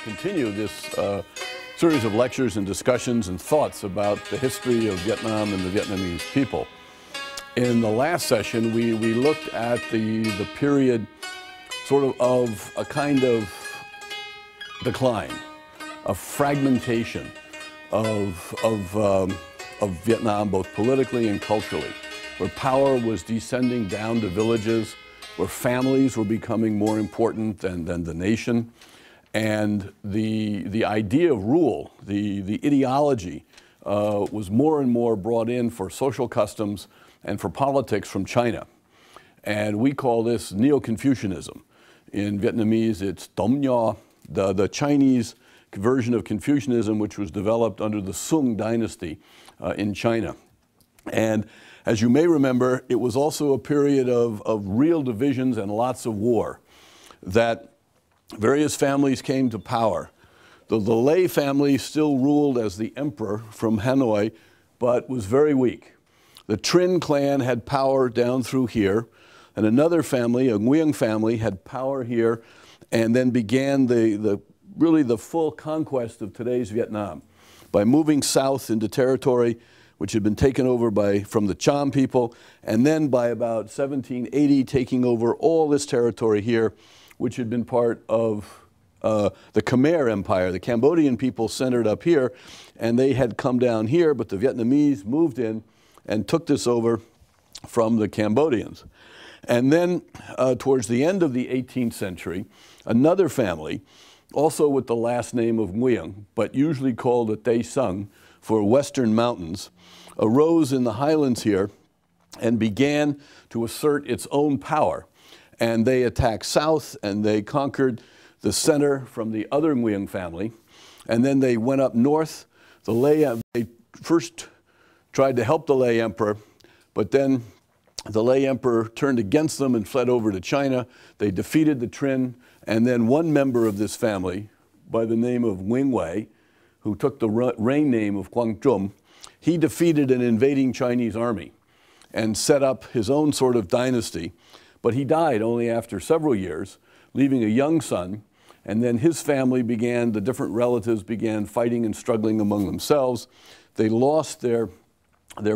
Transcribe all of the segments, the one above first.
continue this series of lectures and discussions and thoughts about the history of Vietnam and the Vietnamese people. In the last session, we looked at the period sort of a kind of decline, a fragmentation of Vietnam, both politically and culturally, where power was descending down to villages, where families were becoming more important than the nation. And the idea of rule, the ideology, was more and more brought in for social customs and for politics from China. And we call this Neo-Confucianism. In Vietnamese, it's Dom Nho, the Chinese version of Confucianism, which was developed under the Sung dynasty in China. And as you may remember, it was also a period of real divisions and lots of war, that various families came to power. The Lei family still ruled as the emperor from Hanoi, but was very weak. The Trinh clan had power down through here, and another family, a Nguyen family, had power here, and then began really the full conquest of today's Vietnam by moving south into territory which had been taken over from the Cham people, and then by about 1780 taking over all this territory here, which had been part of the Khmer Empire. The Cambodian people centered up here, and they had come down here, but the Vietnamese moved in and took this over from the Cambodians. And then towards the end of the 18th century, another family, also with the last name of Nguyen, but usually called the Tay Sung for Western Mountains, arose in the highlands here and began to assert its own power. And they attacked south, and they conquered the center from the other Nguyen family. And then they went up north. They first tried to help the Lei emperor, but then the Lei emperor turned against them and fled over to China. They defeated the Trinh, and then one member of this family, by the name of Nguyen Huai, who took the reign name of Quang Trung, he defeated an invading Chinese army and set up his own sort of dynasty. But he died only after several years, leaving a young son, and then his family the different relatives began fighting and struggling among themselves. They lost their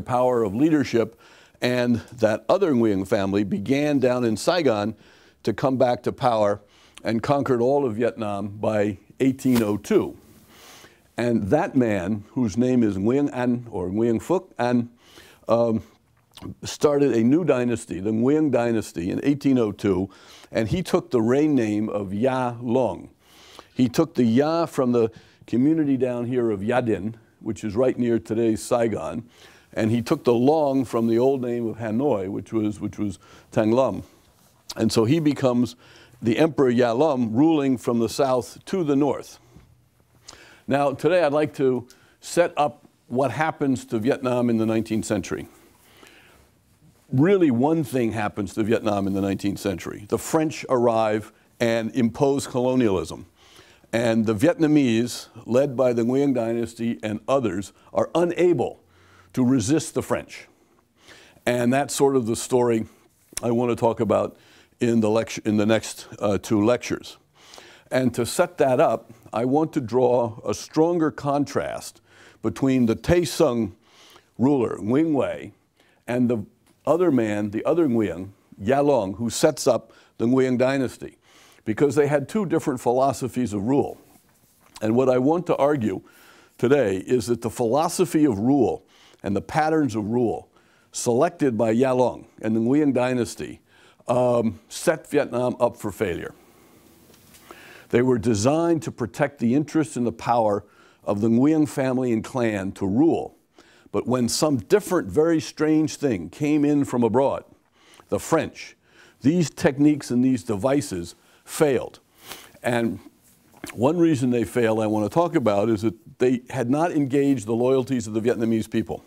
power of leadership, and that other Nguyen family began down in Saigon to come back to power and conquered all of Vietnam by 1802. And that man, whose name is Nguyen An, or Nguyen Phuc An, started a new dynasty, the Nguyen dynasty, in 1802, and he took the reign name of Ya Long. He took the Ya from the community down here of Ya Dinh, which is right near today's Saigon, and he took the Long from the old name of Hanoi, which was Tang Lum. And so he becomes the Emperor Ya Lum, ruling from the south to the north. Now, today I'd like to set up what happens to Vietnam in the 19th century. Really, one thing happens to Vietnam in the 19th century. The French arrive and impose colonialism. And the Vietnamese, led by the Nguyen dynasty and others, are unable to resist the French. And that's sort of the story I want to talk about in the next two lectures. And to set that up, I want to draw a stronger contrast between the Tay Sung ruler, Nguyen Huai, and the other man, the other Nguyen, Ya Long, who sets up the Nguyen dynasty, because they had two different philosophies of rule. And what I want to argue today is that the philosophy of rule and the patterns of rule selected by Ya Long and the Nguyen dynasty set Vietnam up for failure. They were designed to protect the interests and the power of the Nguyen family and clan to rule. But when some different, very strange thing came in from abroad, the French, these techniques and these devices failed. And one reason they failed I want to talk about is that they had not engaged the loyalties of the Vietnamese people.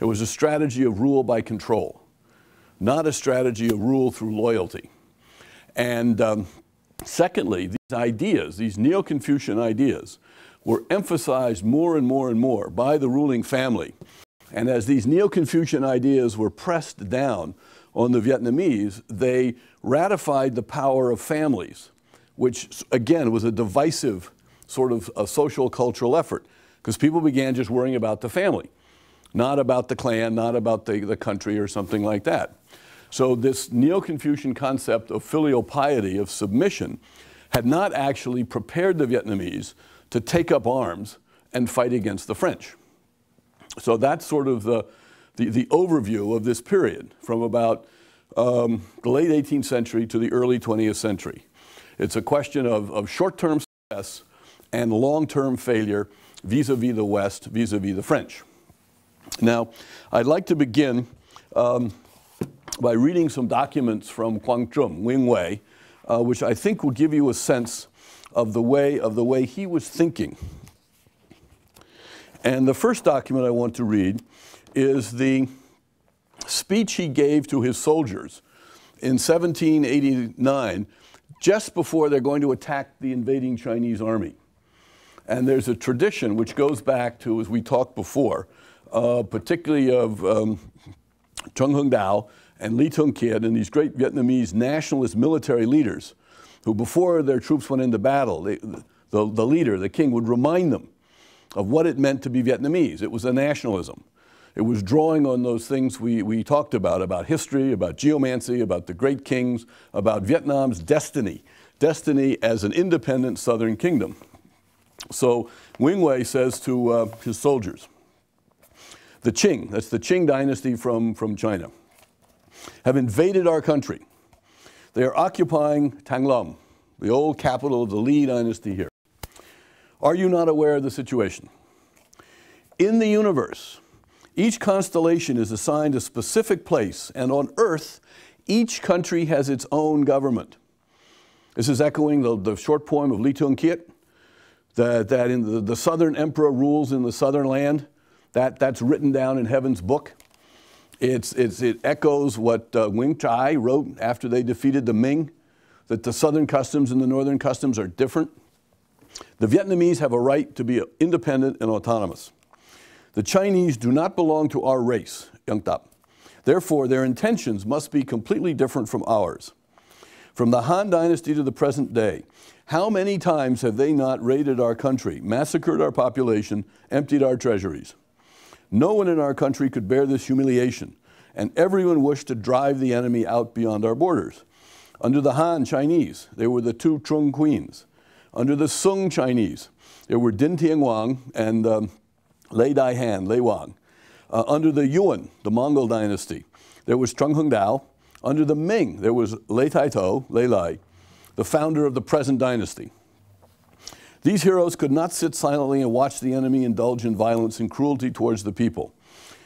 It was a strategy of rule by control, not a strategy of rule through loyalty. And secondly, these ideas, these Neo-Confucian ideas, were emphasized more and more and more by the ruling family. And as these Neo-Confucian ideas were pressed down on the Vietnamese, they ratified the power of families, which again was a divisive sort of a social cultural effort, because people began just worrying about the family, not about the clan, not about the country or something like that. So this Neo-Confucian concept of filial piety, of submission, had not actually prepared the Vietnamese to take up arms and fight against the French. So that's sort of the overview of this period from about the late 18th century to the early 20th century. It's a question of short-term success and long-term failure vis-a-vis the West, vis-a-vis the French. Now, I'd like to begin by reading some documents from Quang Trung, Wing Wei, which I think will give you a sense of the way he was thinking. And the first document I want to read is the speech he gave to his soldiers in 1789, just before they're going to attack the invading Chinese army. And there's a tradition which goes back to, as we talked before, particularly of Trung Hung Dao and Ly Tung Kiet and these great Vietnamese nationalist military leaders who, before their troops went into battle, the leader, the king, would remind them of what it meant to be Vietnamese. It was a nationalism. It was drawing on those things we talked about history, about geomancy, about the great kings, about Vietnam's destiny as an independent southern kingdom. So Wing Wei says to his soldiers, the Qing, that's the Qing dynasty from China, have invaded our country. They are occupying Tanglam, the old capital of the Li dynasty here. Are you not aware of the situation? In the universe, each constellation is assigned a specific place, and on Earth, each country has its own government. This is echoing the short poem of Ly Tung Kiet, that in the southern emperor rules in the southern land. That's written down in heaven's book. It echoes what Wing Chai wrote after they defeated the Ming, that the southern customs and the northern customs are different. The Vietnamese have a right to be independent and autonomous. The Chinese do not belong to our race, Yang Tap. Therefore, their intentions must be completely different from ours. From the Han Dynasty to the present day, how many times have they not raided our country, massacred our population, emptied our treasuries? No one in our country could bear this humiliation, and everyone wished to drive the enemy out beyond our borders. Under the Han Chinese, there were the two Trung queens. Under the Sung Chinese, there were Din Tian Wang and Lei Dai Han, Lei Wang. Under the Yuan, the Mongol dynasty, there was Trung Hung Dao. Under the Ming, there was Lei Tai To, Lei Lai, the founder of the present dynasty. These heroes could not sit silently and watch the enemy indulge in violence and cruelty towards the people.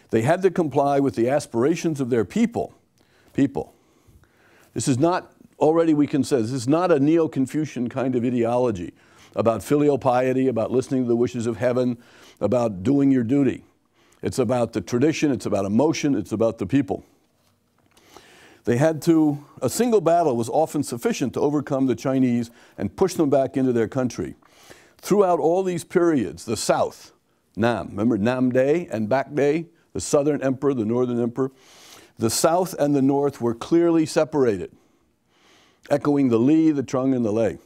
They had to comply with the aspirations of their people. This is not, already we can say, this is not a Neo-Confucian kind of ideology about filial piety, about listening to the wishes of heaven, about doing your duty. It's about the tradition, it's about emotion, it's about the people. A single battle was often sufficient to overcome the Chinese and push them back into their country. Throughout all these periods, the South, Nam, remember Nam Day and Back Day, the southern emperor, the northern emperor, the South and the North were clearly separated, echoing the Li, the Trung, and the Lei.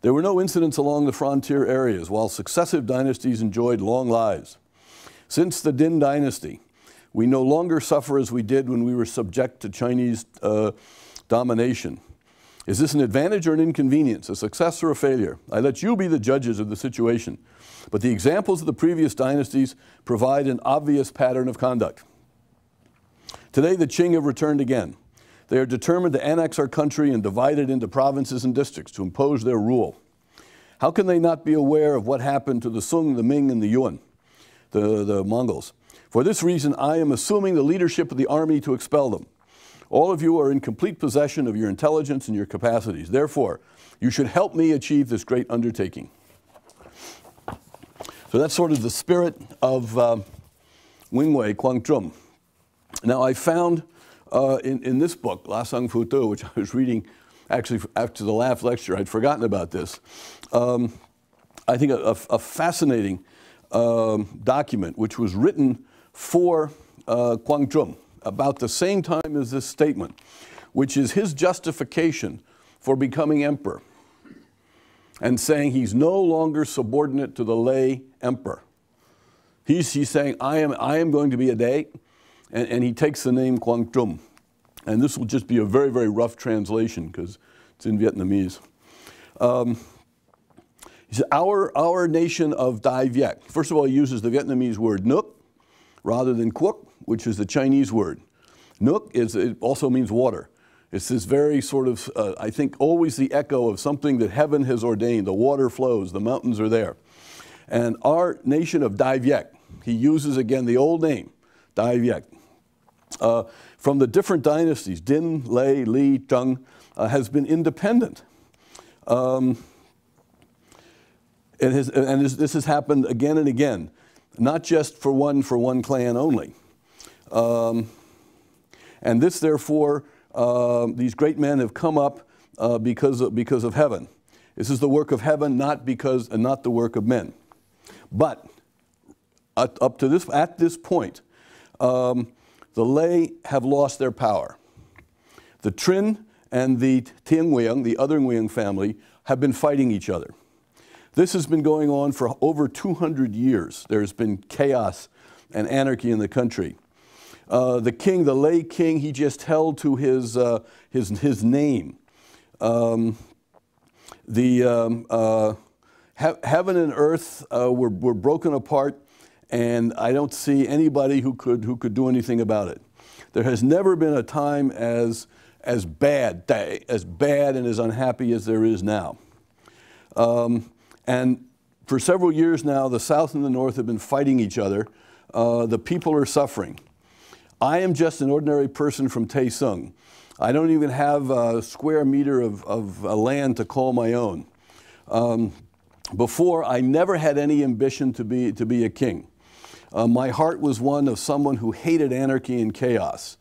There were no incidents along the frontier areas, while successive dynasties enjoyed long lives. Since the Din dynasty, we no longer suffer as we did when we were subject to Chinese domination. Is this an advantage or an inconvenience, a success or a failure? I let you be the judges of the situation. But the examples of the previous dynasties provide an obvious pattern of conduct. Today, the Qing have returned again. They are determined to annex our country and divide it into provinces and districts to impose their rule. How can they not be aware of what happened to the Sung, the Ming, and the Yuan, the Mongols? For this reason, I am assuming the leadership of the army to expel them. All of you are in complete possession of your intelligence and your capacities. Therefore, you should help me achieve this great undertaking. So that's sort of the spirit of Wing Wei, Quang Trung. Now, I found in this book, La Sang Fu Tu, which I was reading actually after the last lecture, I'd forgotten about this. I think a fascinating document which was written for Quang Trung about the same time as this statement, which is his justification for becoming emperor. and saying he's no longer subordinate to the lay emperor. He's saying, I am going to be a day, and he takes the name Quang Trung. And this will just be a very, very rough translation because it's in Vietnamese. He said, our nation of Dai Viet. First of all, he uses the Vietnamese word nước rather than quoc, which is the Chinese word. Nước it also means water. It's this very sort of, I think, always the echo of something that heaven has ordained. The water flows, the mountains are there. And our nation of Dai Viet, he uses again the old name, Dai Viet. From the different dynasties, Din, Lei, Li, Zheng, has been independent. This has happened again and again, not just for one clan only. And this, therefore, these great men have come up because of heaven. This is the work of heaven, not the work of men. But at this point, the lay have lost their power. The Trinh and the Tiên Nguyen, the other Nguyen family, have been fighting each other. This has been going on for over 200 years. There's been chaos and anarchy in the country. The king, the lay king, he just held to his name. Heaven and earth were broken apart, and I don't see anybody who could do anything about it. There has never been a time as bad and as unhappy as there is now. And for several years now, the South and the North have been fighting each other. The people are suffering. I am just an ordinary person from Tay Sung. I don't even have a square meter of land to call my own. Before, I never had any ambition to be a king. My heart was one of someone who hated anarchy and chaos.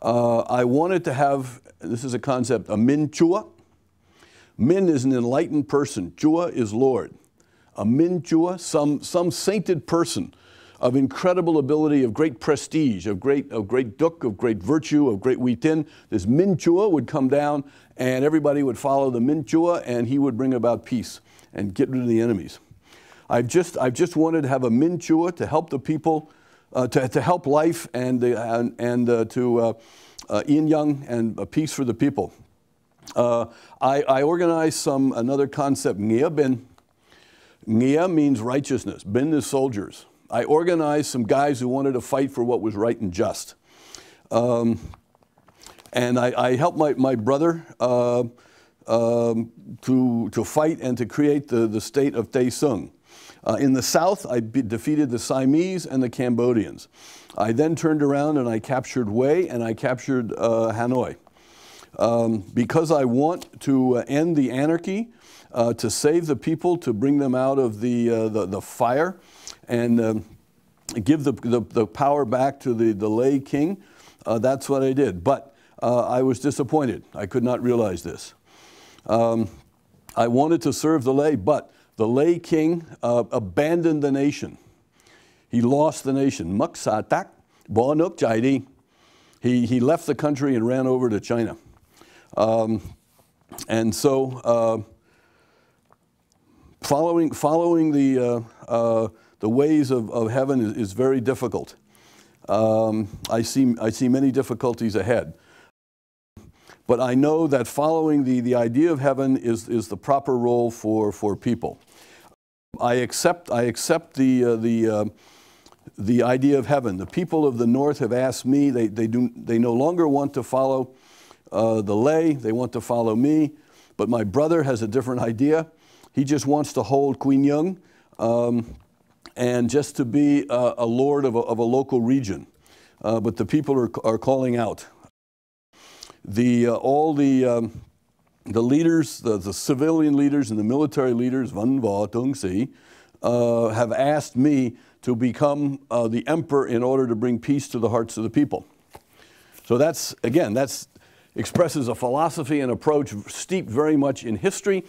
I wanted to have, this is a concept, a Min Chua. Min is an enlightened person. Chua is Lord. A Min Chua, some sainted person of incredible ability, of great prestige, of great duk, of great virtue, of great Huitin. This Min Chua would come down, and everybody would follow the Min Chua, and he would bring about peace and get rid of the enemies. I've just wanted to have a Min Chua to help the people, to help life, and to yin yang and peace for the people. I organized another concept, Nghĩa Bin. Nghĩa means righteousness. Bin is soldiers. I organized some guys who wanted to fight for what was right and just. And I helped my brother to fight and to create the state of Tay Sung. In the south, I defeated the Siamese and the Cambodians. I then turned around and I captured Hue and I captured Hanoi. Because I want to end the anarchy, to save the people, to bring them out of the fire, and give the power back to the lay king, that's what I did. But I was disappointed. I could not realize this. I wanted to serve the lay, but the lay king abandoned the nation. He lost the nation. Mak sa tak, bo nuk chai di. He left the country and ran over to China. And so, following the ways of heaven is very difficult. I see many difficulties ahead. But I know that following the idea of heaven is the proper role for people. I accept the idea of heaven. The people of the North have asked me. They no longer want to follow the lay. They want to follow me. But my brother has a different idea. He just wants to hold Queen Yung and just to be a lord of a local region. But the people are calling out. All the leaders, the civilian leaders and the military leaders, Van Va Tung Si, have asked me to become the emperor in order to bring peace to the hearts of the people. So that's expresses a philosophy and approach steeped very much in history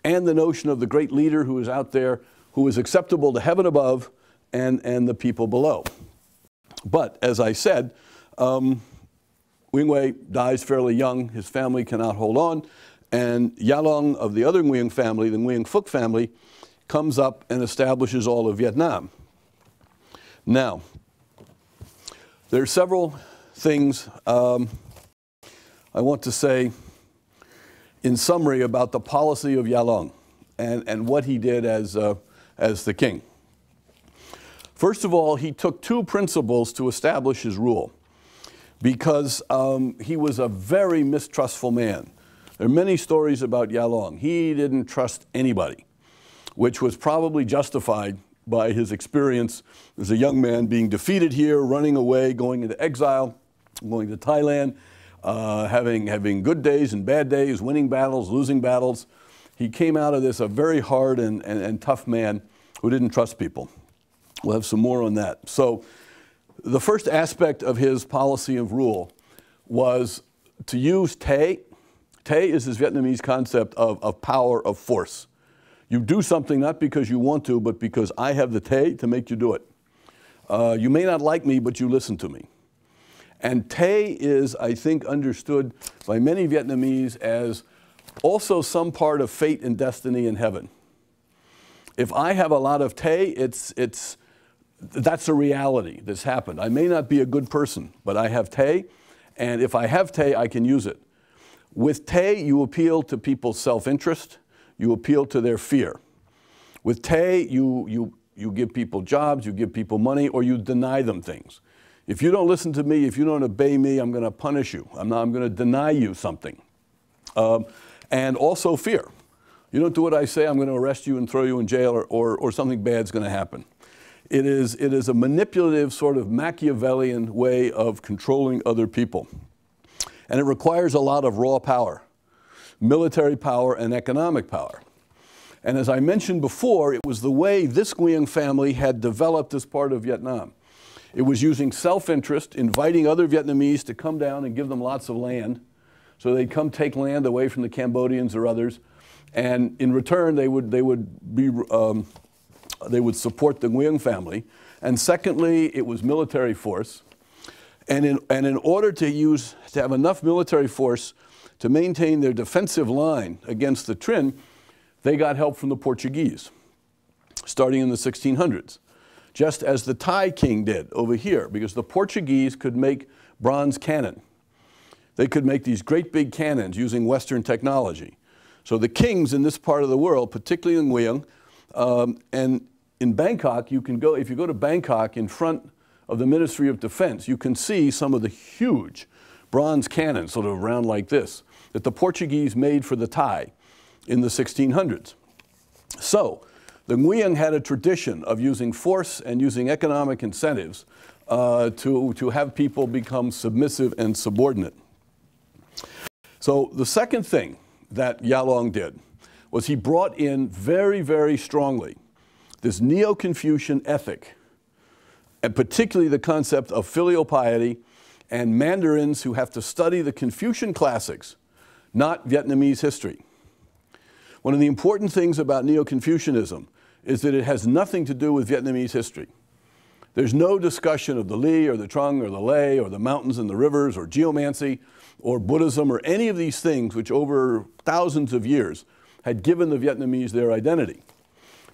and the notion of the great leader who is out there, who is acceptable to heaven above and the people below. But as I said, Wing Wei dies fairly young. His family cannot hold on. And Yalong of the other Nguyen family, the Nguyen Phuc family, comes up and establishes all of Vietnam. Now, there are several things I want to say in summary about the policy of Yalong and what he did as the king. First of all, he took two principles to establish his rule because he was a very mistrustful man. There are many stories about Yalong. He didn't trust anybody, which was probably justified by his experience as a young man being defeated here, running away, going into exile, going to Thailand, having good days and bad days, winning battles, losing battles. He came out of this a very hard and tough man who didn't trust people. We'll have some more on that. So the first aspect of his policy of rule was to use Tay. Tay is this Vietnamese concept of power, of force. You do something not because you want to, but because I have the Tay to make you do it. You may not like me, but you listen to me. And Tay is, I think, understood by many Vietnamese as also some part of fate and destiny in heaven. If I have a lot of Tay, that's a reality that's happened. I may not be a good person, but I have Tay, and if I have Tay, I can use it. With Tay, you appeal to people's self-interest. You appeal to their fear. With Tay, you give people jobs, you give people money, or you deny them things. If you don't listen to me, if you don't obey me, I'm going to punish you. I'm going to deny you something. And also fear. You don't do what I say, I'm going to arrest you and throw you in jail, or something bad's going to happen. It is a manipulative, sort of Machiavellian way of controlling other people. And it requires a lot of raw power, military power and economic power. And as I mentioned before, it was the way this Nguyen family had developed this part of Vietnam. It was using self-interest, inviting other Vietnamese to come down and give them lots of land. So they'd come take land away from the Cambodians or others. And in return, they would support the Nguyen family. And secondly, it was military force. And in order to have enough military force to maintain their defensive line against the Trinh, they got help from the Portuguese, starting in the 1600s, just as the Thai king did over here, because the Portuguese could make bronze cannon. They could make these great big cannons using Western technology. So the kings in this part of the world, particularly in Nguyen, and in Bangkok, you can go, if you go to Bangkok in front of the Ministry of Defense, you can see some of the huge bronze cannons, sort of round like this, that the Portuguese made for the Thai in the 1600s. So the Nguyen had a tradition of using force and using economic incentives to have people become submissive and subordinate. So the second thing that Yalong did was he brought in very, very strongly this Neo-Confucian ethic, and particularly the concept of filial piety and Mandarins who have to study the Confucian classics, not Vietnamese history. One of the important things about Neo-Confucianism is that it has nothing to do with Vietnamese history. There's no discussion of the Li or the Trung or the Lei or the mountains and the rivers or geomancy or Buddhism or any of these things which over thousands of years had given the Vietnamese their identity.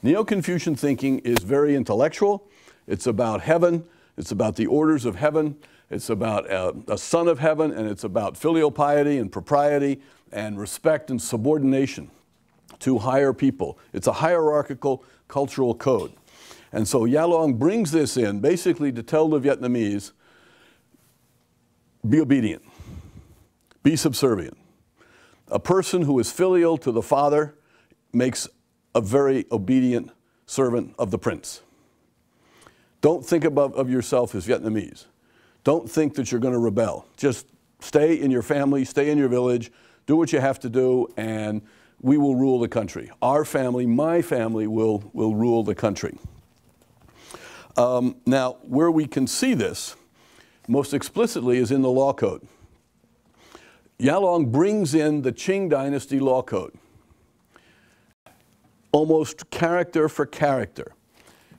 Neo-Confucian thinking is very intellectual. It's about heaven. It's about the orders of heaven. It's about a son of heaven, and it's about filial piety and propriety and respect and subordination to higher people. It's a hierarchical cultural code. And so Yalong brings this in basically to tell the Vietnamese, be obedient, be subservient. A person who is filial to the father makes a very obedient servant of the prince. Don't think of yourself as Vietnamese. Don't think that you're going to rebel. Just stay in your family, stay in your village, do what you have to do, and we will rule the country. Our family, my family, will rule the country. Now, where we can see this most explicitly is in the law code. Yalong brings in the Qing dynasty law code, almost character for character.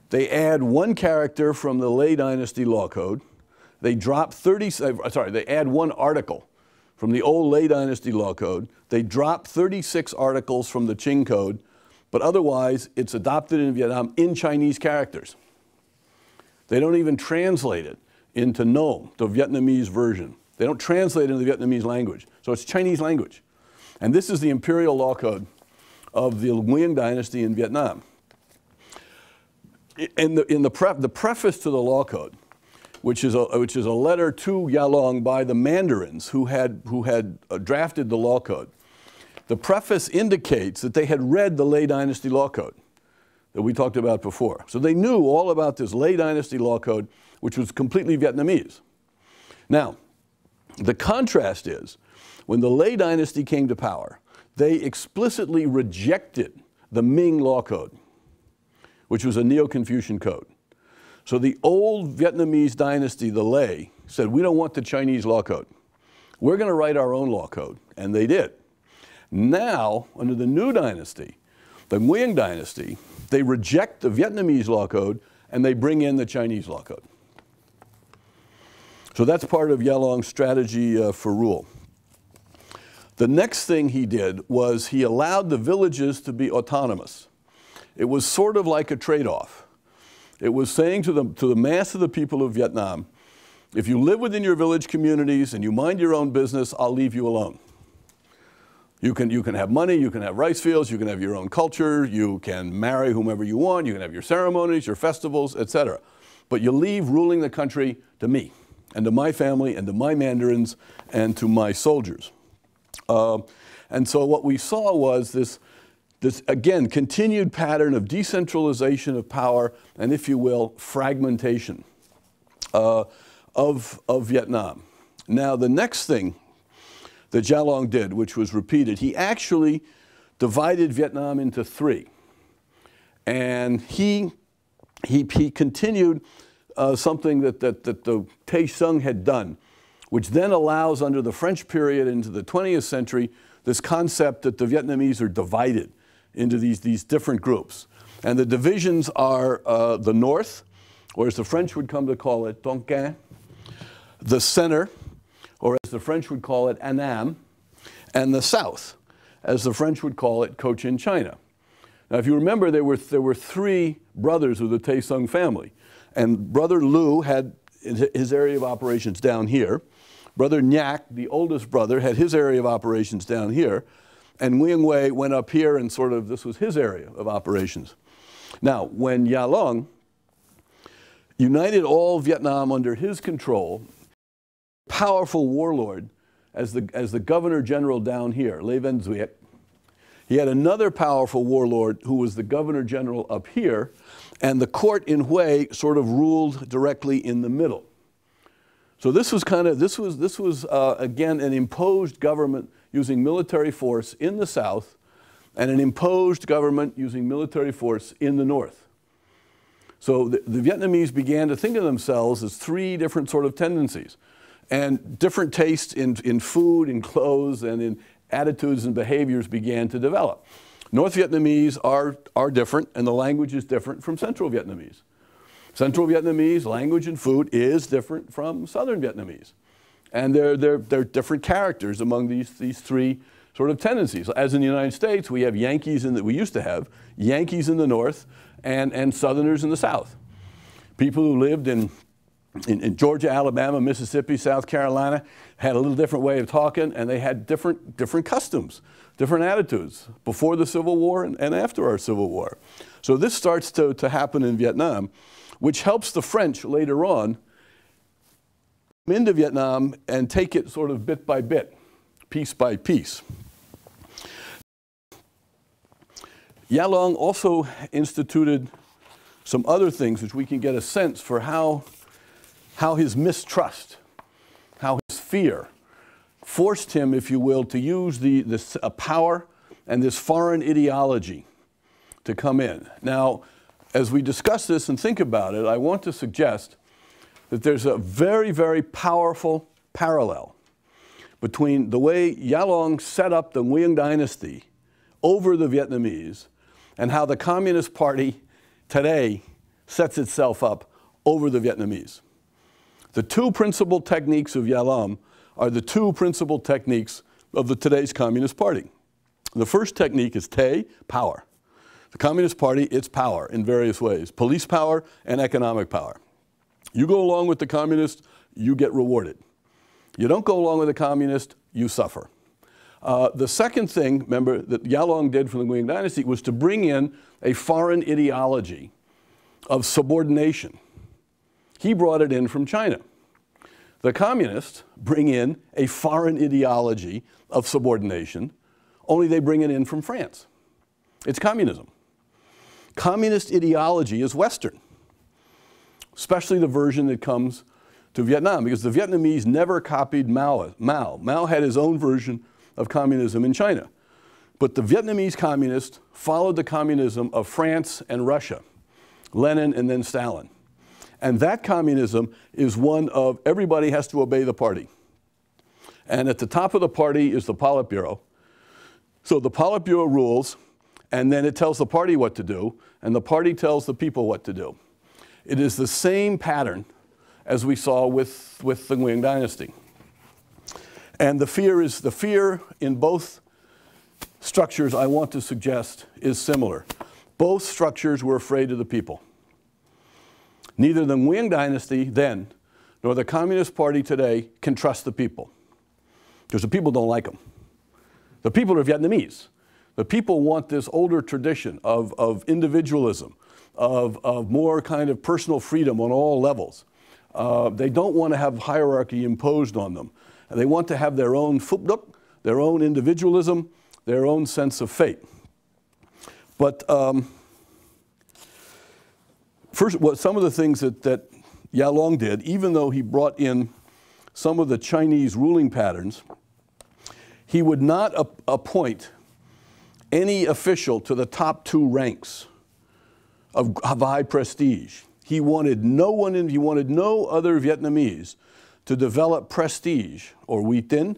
They add one character from the Lei dynasty law code. They drop they add one article from the old Lei Dynasty Law Code. They dropped 36 articles from the Qing Code, but otherwise it's adopted in Vietnam in Chinese characters. They don't even translate it into Nom, the Vietnamese version. They don't translate it into the Vietnamese language. So it's Chinese language. And this is the imperial law code of the Nguyen dynasty in Vietnam. The preface to the law code, which is a letter to Yalong by the mandarins who had drafted the law code. The preface indicates that they had read the Lei Dynasty Law Code that we talked about before. So they knew all about this Lei Dynasty Law Code, which was completely Vietnamese. Now, the contrast is, when the Lei Dynasty came to power, they explicitly rejected the Ming Law Code, which was a Neo-Confucian code. So the old Vietnamese dynasty, the Lei, said, we don't want the Chinese law code. We're going to write our own law code. And they did. Now, under the new dynasty, the Nguyen dynasty, they reject the Vietnamese law code and they bring in the Chinese law code. So that's part of Yalong's strategy for rule. The next thing he did was he allowed the villages to be autonomous. It was sort of like a trade-off. It was saying to the mass of the people of Vietnam, if you live within your village communities and you mind your own business, I'll leave you alone. You can have money, you can have rice fields, you can have your own culture, you can marry whomever you want, you can have your ceremonies, your festivals, etc. But you leave ruling the country to me, and to my family, and to my mandarins, and to my soldiers. And so what we saw was this, again, continued pattern of decentralization of power and, if you will, fragmentation of Vietnam. Now, the next thing that Yalong did, which was repeated, he actually divided Vietnam into three. And he continued something that the Tay Sung had done, which then allows, under the French period into the 20th century, this concept that the Vietnamese are divided into these different groups. And the divisions are the north, or as the French would come to call it, Tonkin, the center, or as the French would call it, Annam, and the south, as the French would call it, Cochin China. Now, if you remember, there were three brothers of the Tay Sung family, and Brother Lu had his area of operations down here. Brother Nyak, the oldest brother, had his area of operations down here, and Nguyen Huai went up here and sort of, this was his area of operations. Now, when Yalong united all Vietnam under his control, powerful warlord as the governor general down here, Le Van Duy. He had another powerful warlord who was the governor general up here, and the court in Hue sort of ruled directly in the middle. So this was again an imposed government using military force in the south, and an imposed government using military force in the north. So the Vietnamese began to think of themselves as three different sort of tendencies, and different tastes in food, in clothes, and in attitudes and behaviors began to develop. North Vietnamese are different, and the language is different from Central Vietnamese. Central Vietnamese language and food is different from Southern Vietnamese. And there are different characters among these three sort of tendencies. As in the United States, we have Yankees we used to have Yankees in the north and Southerners in the south. People who lived in Georgia, Alabama, Mississippi, South Carolina had a little different way of talking, and they had different customs, different attitudes before the Civil War and after our Civil War. So this starts to happen in Vietnam, which helps the French later on come into Vietnam and take it sort of bit by bit, piece by piece. Yalong also instituted some other things which we can get a sense for how his mistrust, how his fear forced him, if you will, to use this power and this foreign ideology to come in. Now, as we discuss this and think about it, I want to suggest that there's a very, very powerful parallel between the way Yalong set up the Nguyen dynasty over the Vietnamese and how the Communist Party today sets itself up over the Vietnamese. The two principal techniques of Yalong are the two principal techniques of today's Communist Party. The first technique is Te, power. The Communist Party, it's power in various ways, police power and economic power. You go along with the communist, you get rewarded. You don't go along with the communist, you suffer. The second thing, remember, that Yalong did from the Ming Dynasty was to bring in a foreign ideology of subordination. He brought it in from China. The communists bring in a foreign ideology of subordination, only they bring it in from France. It's communism. Communist ideology is Western, especially the version that comes to Vietnam, because the Vietnamese never copied Mao. Mao had his own version of communism in China. But the Vietnamese communists followed the communism of France and Russia, Lenin and then Stalin. And that communism is one of everybody has to obey the party. And at the top of the party is the Politburo. So the Politburo rules, and then it tells the party what to do, and the party tells the people what to do. It is the same pattern as we saw with the Ming Dynasty. And the fear in both structures, I want to suggest, is similar. Both structures were afraid of the people. Neither the Ming Dynasty then, nor the Communist Party today can trust the people, because the people don't like them. The people are Vietnamese. The people want this older tradition of individualism, of more kind of personal freedom on all levels. They don't want to have hierarchy imposed on them. And they want to have their own phupduk, their own individualism, their own sense of fate. But first, some of the things that Yalong did, even though he brought in some of the Chinese ruling patterns, he would not appoint any official to the top two ranks of high prestige. He wanted no other Vietnamese to develop prestige or uy tín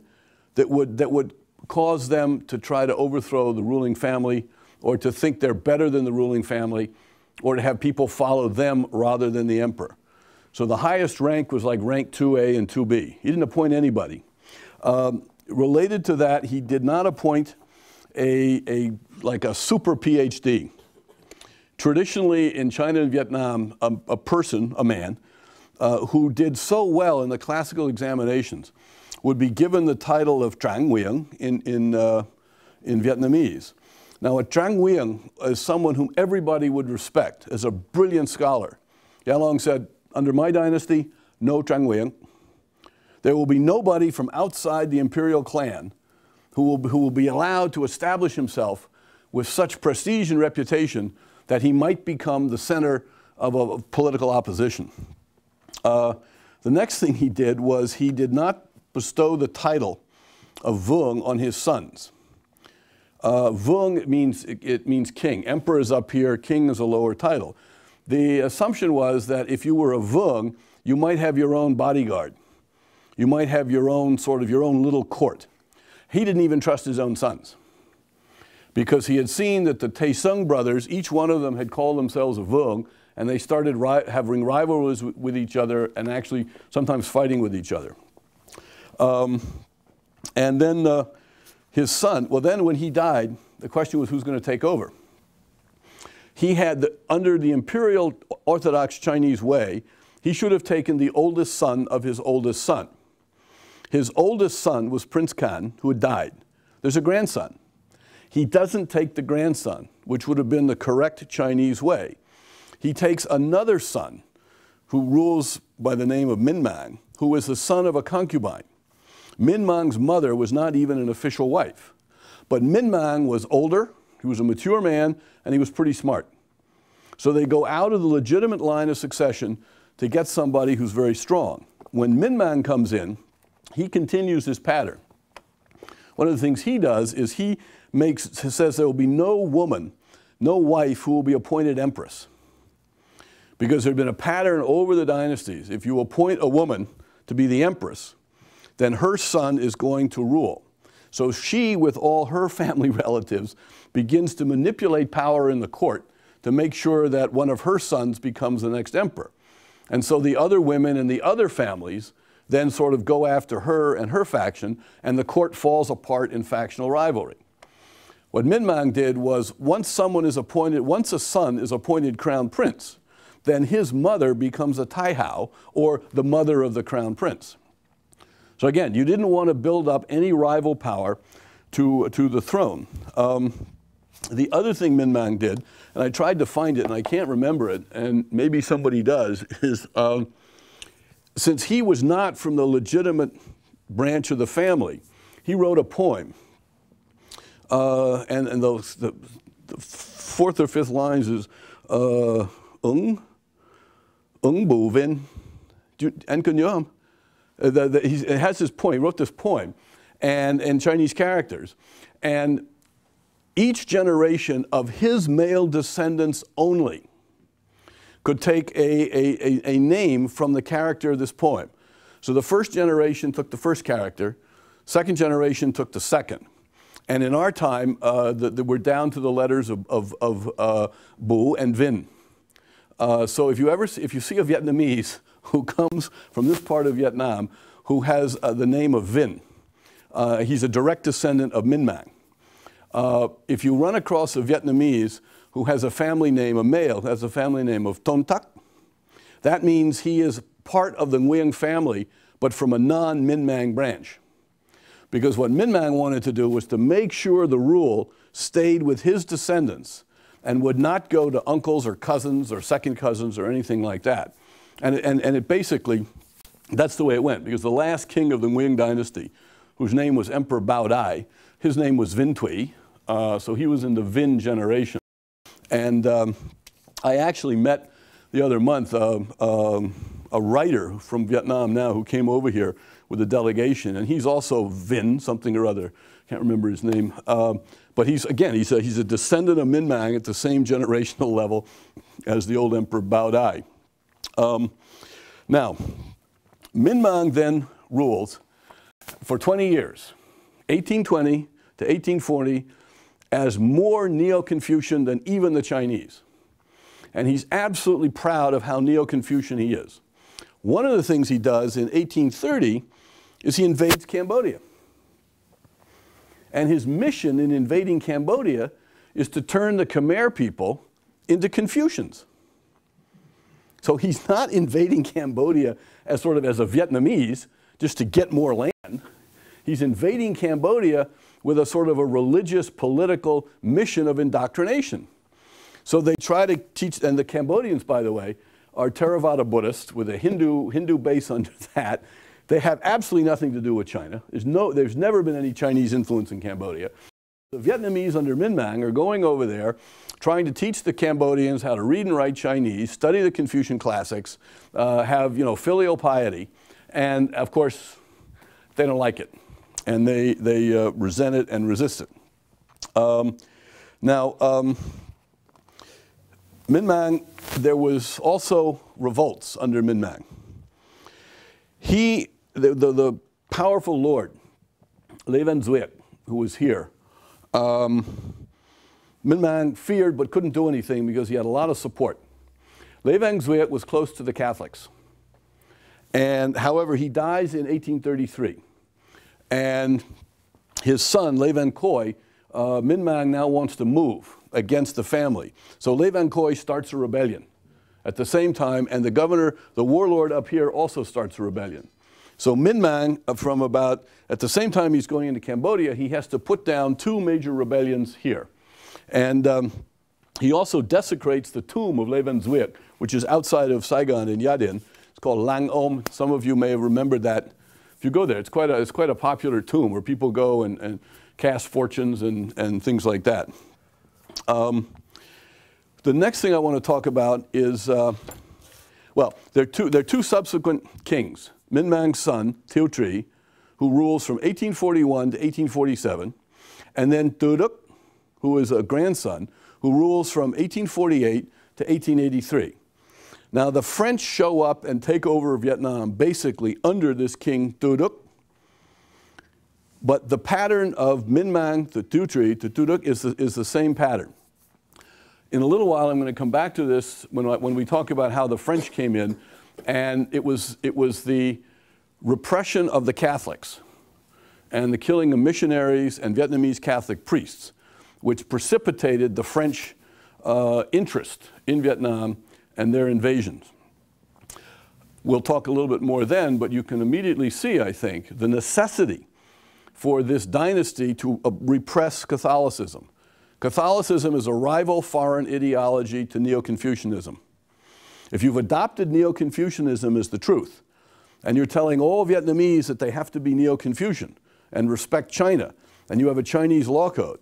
that would cause them to try to overthrow the ruling family, or to think they're better than the ruling family, or to have people follow them rather than the emperor. So the highest rank was like rank 2A and 2B. He didn't appoint anybody. Related to that, he did not appoint like a super PhD. Traditionally in China and Vietnam, a man, who did so well in the classical examinations would be given the title of Trang Nguyen in Vietnamese. Now, a Trang Nguyen is someone whom everybody would respect as a brilliant scholar. Yalong said, under my dynasty, no Trang Nguyen. There will be nobody from outside the imperial clan who will be allowed to establish himself with such prestige and reputation that he might become the center of a political opposition. The next thing he did was he did not bestow the title of Vuong on his sons. Vuong means king. Emperor is up here, king is a lower title. The assumption was that if you were a Vuong, you might have your own bodyguard. You might have your own little court. He didn't even trust his own sons, because he had seen that the Tay Sung brothers, each one of them had called themselves a Vuong, and they started having rivalries with each other and actually sometimes fighting with each other. And then his son, well then when he died, the question was who's going to take over? He had, under the imperial Orthodox Chinese way, he should have taken the oldest son of his oldest son. His oldest son was Prince Khan, who had died. There's a grandson. He doesn't take the grandson, which would have been the correct Chinese way. He takes another son who rules by the name of Minh Mang, who was the son of a concubine. Minh Mang's mother was not even an official wife. But Minh Mang was older, he was a mature man, and he was pretty smart. So they go out of the legitimate line of succession to get somebody who's very strong. When Minh Mang comes in, he continues this pattern. One of the things he does is he says there will be no woman, no wife who will be appointed empress. Because there had been a pattern over the dynasties. If you appoint a woman to be the empress, then her son is going to rule. So she, with all her family relatives, begins to manipulate power in the court to make sure that one of her sons becomes the next emperor. And so the other women and the other families then sort of go after her and her faction, and the court falls apart in factional rivalry. What Minh Mang did was, once a son is appointed crown prince, then his mother becomes a taihao, or the mother of the crown prince. So again, you didn't want to build up any rival power to the throne. The other thing Minh Mang did, and I tried to find it and I can't remember it, and maybe somebody does, is since he was not from the legitimate branch of the family, he wrote a poem. And the fourth or fifth lines is Bu Vin. And can you he has this poem, he wrote this poem, and in Chinese characters. And each generation of his male descendants only could take a name from the character of this poem. So the first generation took the first character, second generation took the second. And in our time, we're down to the letters of Bu and Vin. So if you see a Vietnamese who comes from this part of Vietnam who has the name of Vin, he's a direct descendant of Minh Mang. If you run across a Vietnamese who has a family name, a male, has a family name of Ton Tac, that means he is part of the Nguyen family, but from a non-Minh Mang branch. Because what Minh Mang wanted to do was to make sure the rule stayed with his descendants and would not go to uncles or cousins or second cousins or anything like that. And it basically, that's the way it went, because the last king of the Nguyen dynasty, whose name was Emperor Bao Dai, his name was Vinh Thuy, so he was in the Vinh generation. And I actually met the other month a writer from Vietnam now who came over here with a delegation, and he's also Vinh, something or other, can't remember his name. But he's a descendant of Minh Mang at the same generational level as the old Emperor Bao Dai. Now, Minh Mang then rules for 20 years, 1820 to 1840, as more Neo-Confucian than even the Chinese. And he's absolutely proud of how Neo-Confucian he is. One of the things he does in 1830 is he invades Cambodia. And his mission in invading Cambodia is to turn the Khmer people into Confucians. So he's not invading Cambodia as sort of as a Vietnamese, just to get more land. He's invading Cambodia with a sort of a religious, political mission of indoctrination. So they try to teach, and the Cambodians, by the way, are Theravada Buddhists with a Hindu base under that. They have absolutely nothing to do with China. There's never been any Chinese influence in Cambodia. The Vietnamese under Minh Mang are going over there, trying to teach the Cambodians how to read and write Chinese, study the Confucian classics, have filial piety, and of course, they don't like it, and they resent it and resist it. Minh Mang, there was also revolts under Minh Mang. The powerful lord, Le Van Zuic, who was here, Minh Mang feared but couldn't do anything because he had a lot of support. Le Van Zuic was close to the Catholics. And however, he dies in 1833. And his son, Le Van Khoi, Minh Mang now wants to move against the family. So Le Van Khoi starts a rebellion at the same time, and the governor, the warlord up here, also starts a rebellion. So Minh Mang, at the same time he's going into Cambodia, he has to put down two major rebellions here. And he also desecrates the tomb of Le Van Zuic, which is outside of Saigon in Yadin. It's called Lang Om. Some of you may have remembered that. If you go there, it's quite a popular tomb where people go and cast fortunes and things like that. The next thing I want to talk about is, well, there are two subsequent kings. Minh Mang's son, Thieu Tri, who rules from 1841 to 1847, and then Tu Duc, who is a grandson, who rules from 1848 to 1883. Now, the French show up and take over Vietnam basically under this king, Tu Duc. But the pattern of Minh Mang to Thieu Tri to Tu Duc is the same pattern. In a little while, I'm going to come back to this when we talk about how the French came in, and it was the repression of the Catholics and the killing of missionaries and Vietnamese Catholic priests, which precipitated the French interest in Vietnam and their invasions. We'll talk a little bit more then, but you can immediately see, I think, the necessity for this dynasty to repress Catholicism. Catholicism is a rival foreign ideology to Neo-Confucianism. If you've adopted Neo-Confucianism as the truth, and you're telling all Vietnamese that they have to be Neo-Confucian and respect China, and you have a Chinese law code,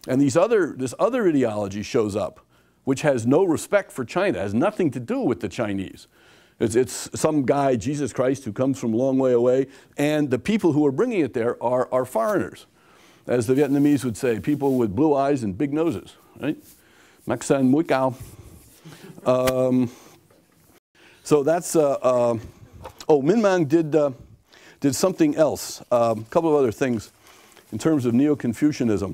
and this other ideology shows up, which has no respect for China, has nothing to do with the Chinese. It's some guy, Jesus Christ, who comes from a long way away, and the people who are bringing it there are foreigners. As the Vietnamese would say, people with blue eyes and big noses, right? Mac San Mui Cao. So that's, oh, Minh Mang did something else, a couple of other things in terms of Neo-Confucianism.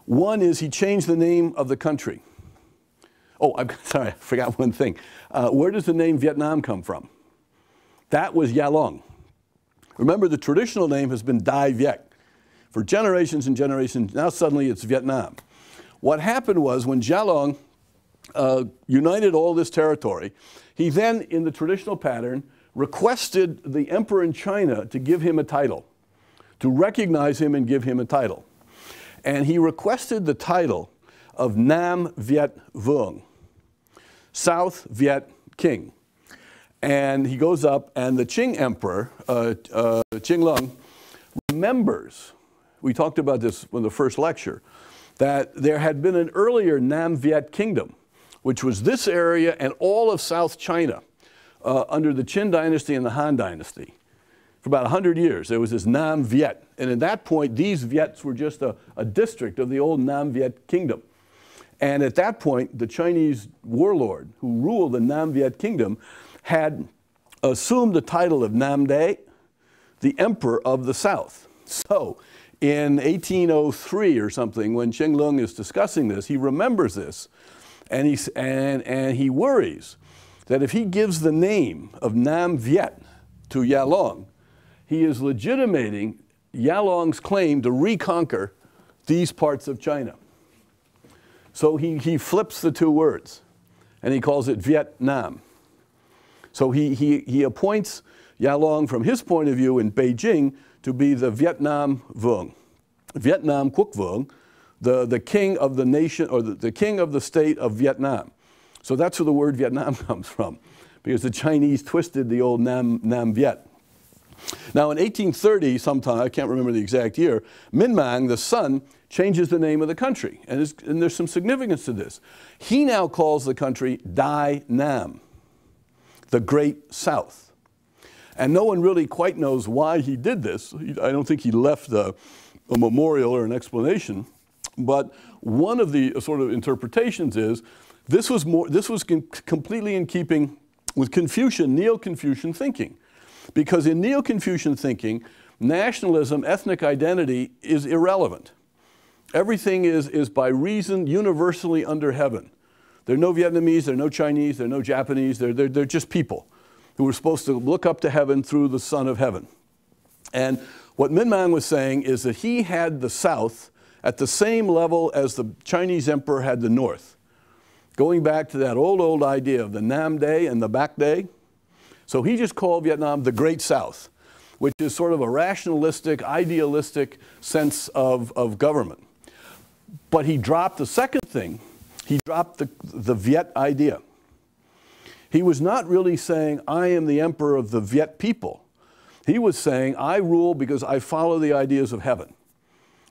One is he changed the name of the country. Oh, I'm sorry, I forgot one thing. Where does the name Vietnam come from? That was Yalong. Remember, the traditional name has been Dai Viet for generations and generations. Now suddenly it's Vietnam. What happened was when Yalong united all this territory, he then, in the traditional pattern, requested the emperor in China to give him a title, to recognize him and give him a title. And he requested the title of Nam Viet Vuong, South Viet King. And he goes up, and the Qing Emperor, Qing Lung, remembers, we talked about this in the first lecture, that there had been an earlier Nam Viet Kingdom, which was this area and all of South China under the Qin Dynasty and the Han Dynasty. For about 100 years, there was this Nam Viet. And at that point, these Viets were just a district of the old Nam Viet Kingdom. And at that point, the Chinese warlord who ruled the Nam Viet Kingdom had assumed the title of Nam Dae, the Emperor of the South. So in 1803 or something, when Qing Lung is discussing this, he remembers this, and he worries that if he gives the name of Nam Viet to Yalong, he is legitimating Yalong's claim to reconquer these parts of China. So he flips the two words, and he calls it Vietnam. So he appoints Yalong, from his point of view in Beijing, to be the Vietnam Vuong, Vietnam Quốc Vuong, the king of the nation, or the king of the state of Vietnam. So that's where the word Vietnam comes from, because the Chinese twisted the old Nam Viet. Now in 1830, sometime, I can't remember the exact year, Minh Mang, the son, changes the name of the country. And there's some significance to this. He now calls the country Dai Nam, the Great South. And no one really quite knows why he did this. I don't think he left a memorial or an explanation. But one of the sort of interpretations is this was completely in keeping with Confucian, Neo-Confucian thinking. Because in Neo-Confucian thinking, nationalism, ethnic identity is irrelevant. Everything is by reason universally under heaven. There are no Vietnamese, there are no Chinese, there are no Japanese, they're just people who are supposed to look up to heaven through the Son of Heaven. And what Minh Mang was saying is that he had the South at the same level as the Chinese emperor had the North. Going back to that old idea of the Nam Dae and the Bac Dae. So he just called Vietnam the Great South, which is sort of a rationalistic, idealistic sense of government. But he dropped the second thing. He dropped the Viet idea. He was not really saying, I am the emperor of the Viet people. He was saying, I rule because I follow the ideas of heaven.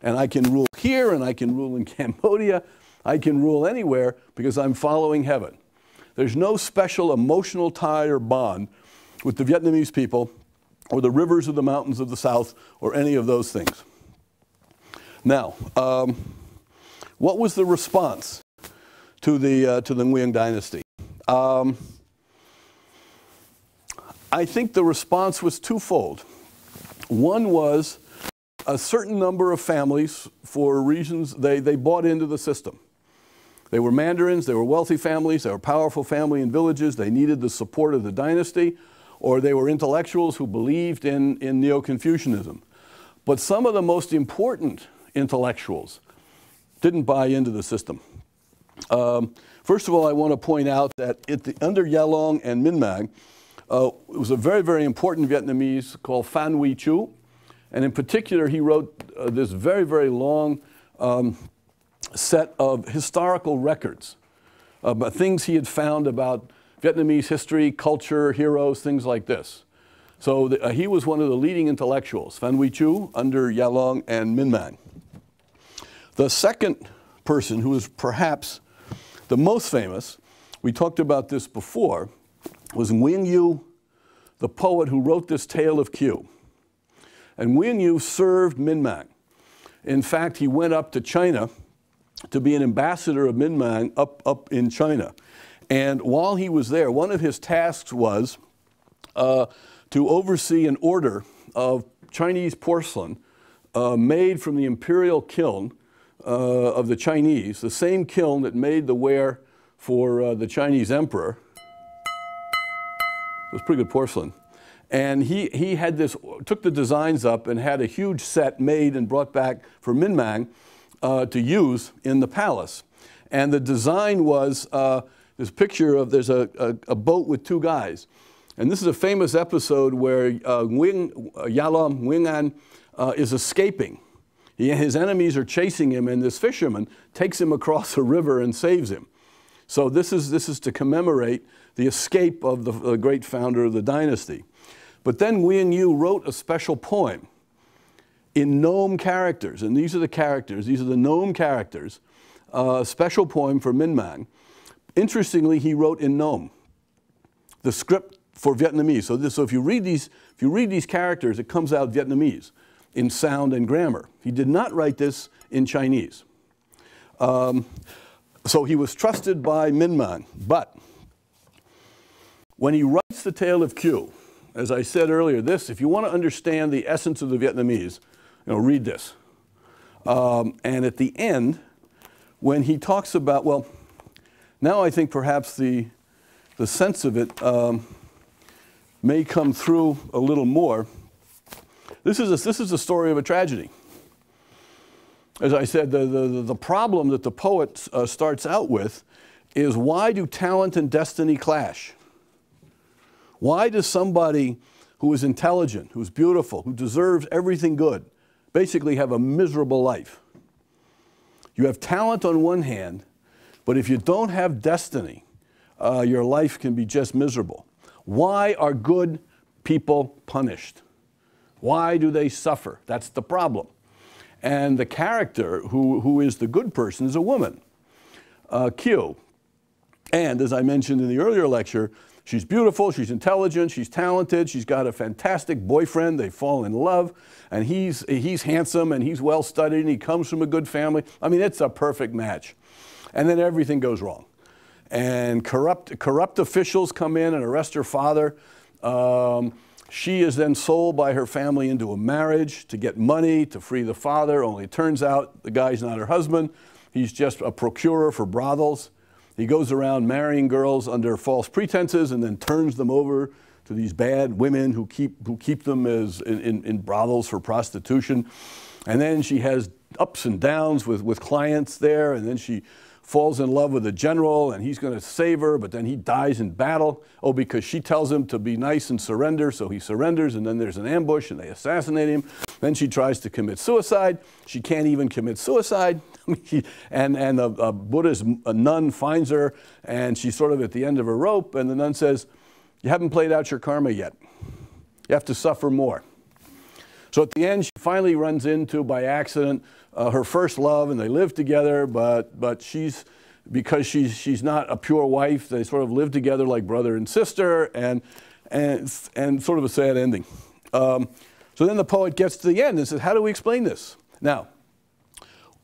And I can rule here, and I can rule in Cambodia. I can rule anywhere because I'm following heaven. There's no special emotional tie or bond with the Vietnamese people or the rivers or the mountains of the South or any of those things. Now, what was the response to the Nguyen dynasty? I think the response was twofold. One was a certain number of families, for reasons, they bought into the system. They were mandarins, they were wealthy families, they were powerful family in villages, they needed the support of the dynasty. or they were intellectuals who believed in Neo-Confucianism. But some of the most important intellectuals didn't buy into the system. First of all, I want to point out that under Yalong and Minh Mang, it was a very, very important Vietnamese called Phan Huy Chu. And in particular, he wrote this very, very long set of historical records about things he had found about Vietnamese history, culture, heroes, things like this. So he was one of the leading intellectuals, Phan Huy Chu, under Yalong and Minh Mang. The second person who is perhaps the most famous, we talked about this before, was Nguyen Yu, the poet who wrote this Tale of Q. And Nguyen Yu served Minh Mang. In fact, he went up to China to be an ambassador of Minh Mang up in China. And while he was there, one of his tasks was to oversee an order of Chinese porcelain made from the imperial kiln of the Chinese, the same kiln that made the ware for the Chinese emperor. It was pretty good porcelain. And he had this, took the designs up and had a huge set made and brought back for Minh Mang to use in the palace. And the design was this picture of, there's a boat with two guys. And this is a famous episode where Yalom Nguyen An is escaping. His enemies are chasing him, and this fisherman takes him across a river and saves him. So this is to commemorate the escape of the great founder of the dynasty. But then Nguyen Yu wrote a special poem in Nome characters, and these are the characters, these are the Nome characters, a special poem for Minh Mang. Interestingly, he wrote in Nome, the script for Vietnamese. So if you read these characters, it comes out Vietnamese in sound and grammar. He did not write this in Chinese. So he was trusted by Minh Mang. But when he writes the Tale of Q, as I said earlier, if you want to understand the essence of the Vietnamese, read this. And at the end, when he talks about, well, now I think perhaps the sense of it may come through a little more. This is the story of a tragedy. As I said, the problem that the poet starts out with is, why do talent and destiny clash? Why does somebody who is intelligent, who's beautiful, who deserves everything good, basically have a miserable life? You have talent on one hand, but if you don't have destiny, your life can be just miserable. Why are good people punished? Why do they suffer? That's the problem. And the character who is the good person is a woman, Q. And as I mentioned in the earlier lecture, she's beautiful, she's intelligent, she's talented, she's got a fantastic boyfriend, they fall in love, and he's handsome and he's well studied and he comes from a good family. I mean, it's a perfect match. And then everything goes wrong. And corrupt officials come in and arrest her father. She is then sold by her family into a marriage to get money to free the father, only it turns out the guy's not her husband. He's just a procurer for brothels. He goes around marrying girls under false pretenses and then turns them over to these bad women who keep them as in brothels for prostitution. And then she has ups and downs with clients there, and then she falls in love with a general, and he's going to save her, but then he dies in battle. Oh, because she tells him to be nice and surrender, so he surrenders, and then there's an ambush, and they assassinate him. Then she tries to commit suicide. She can't even commit suicide. and a Buddhist nun finds her, and she's sort of at the end of her rope, and the nun says, "You haven't played out your karma yet. You have to suffer more." So at the end, she finally runs into, by accident, her first love, and they live together, but because she's not a pure wife, they sort of live together like brother and sister, and sort of a sad ending. So then the poet gets to the end and says, how do we explain this? Now,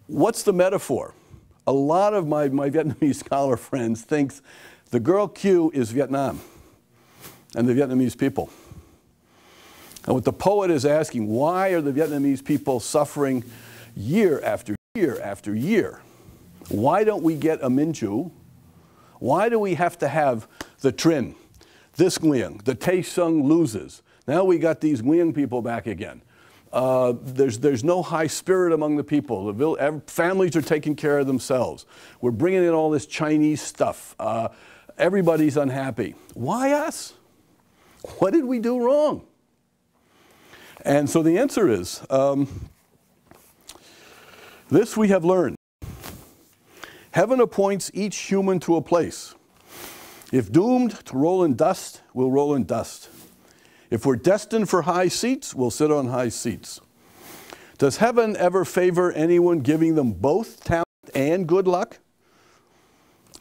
what's the metaphor? A lot of my Vietnamese scholar friends think the girl Q is Vietnam and the Vietnamese people. And what the poet is asking, why are the Vietnamese people suffering year after year after year? Why don't we get a Minh Chu? Why do we have to have the Trinh, this Nguyen, the Tay Sung loses. Now we got these Nguyen people back again. There's no high spirit among the people. Families are taking care of themselves. We're bringing in all this Chinese stuff. Everybody's unhappy. Why us? What did we do wrong? And so the answer is, this we have learned. Heaven appoints each human to a place. If doomed to roll in dust, we'll roll in dust. If we're destined for high seats, we'll sit on high seats. Does heaven ever favor anyone giving them both talent and good luck?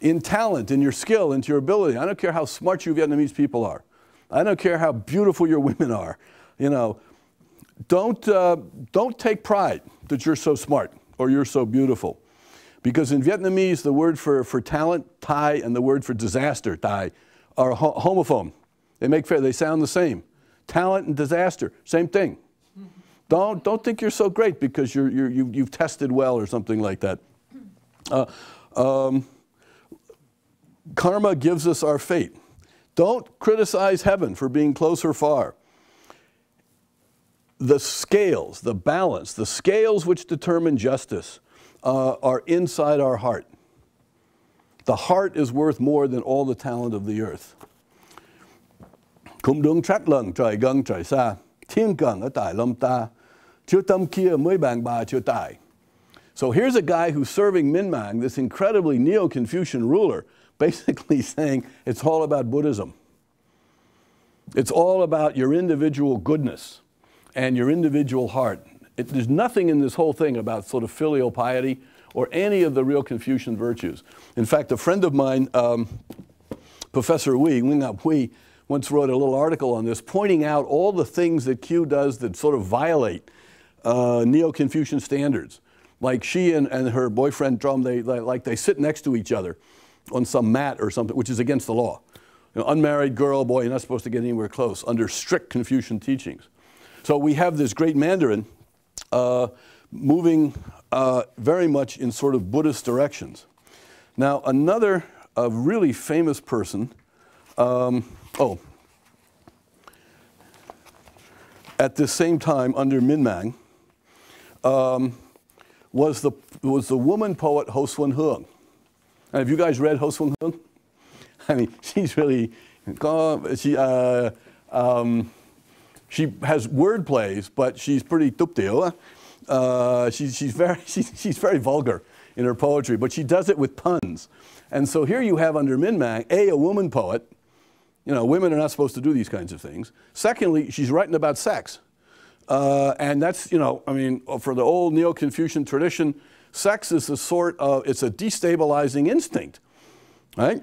In talent, in your skill, into your ability. I don't care how smart you Vietnamese people are. I don't care how beautiful your women are. You know, don't take pride that you're so smart or you're so beautiful. Because in Vietnamese, the word for talent, Thai, and the word for disaster, Thai, are homophone. They sound the same. Talent and disaster, same thing. Don't think you're so great because you've tested well or something like that. Karma gives us our fate. Don't criticize heaven for being close or far. The scales, the balance, the scales which determine justice are inside our heart. The heart is worth more than all the talent of the earth. Kum dung trách lần trời gần trời xa, thiên cần ở tại lâm ta, chưa tâm kia mới bàn bà chưa tài. So here's a guy who's serving Minh Mang, this incredibly Neo-Confucian ruler, basically saying it's all about Buddhism. It's all about your individual goodness and your individual heart. There's nothing in this whole thing about sort of filial piety or any of the real Confucian virtues. In fact, a friend of mine, Professor Nguyen Hui, once wrote a little article on this, pointing out all the things that Q does that sort of violate Neo-Confucian standards. Like she and her boyfriend Drum, they sit next to each other on some mat or something, which is against the law. You know, unmarried girl, boy, you're not supposed to get anywhere close under strict Confucian teachings. So we have this great Mandarin moving very much in sort of Buddhist directions. Now, another really famous person, at this same time under Minh Mang, was the woman poet Ho Xuân Hương. Have you guys read Ho Xuân Hương? I mean, she's really, she has word plays, but she's pretty tupteo. She's very vulgar in her poetry, but she does it with puns. And so here you have under Minh Mang, a woman poet. You know, women are not supposed to do these kinds of things. Secondly, she's writing about sex. And that's, you know, I mean, for the old Neo-Confucian tradition, sex is a sort of, it's a destabilizing instinct, right?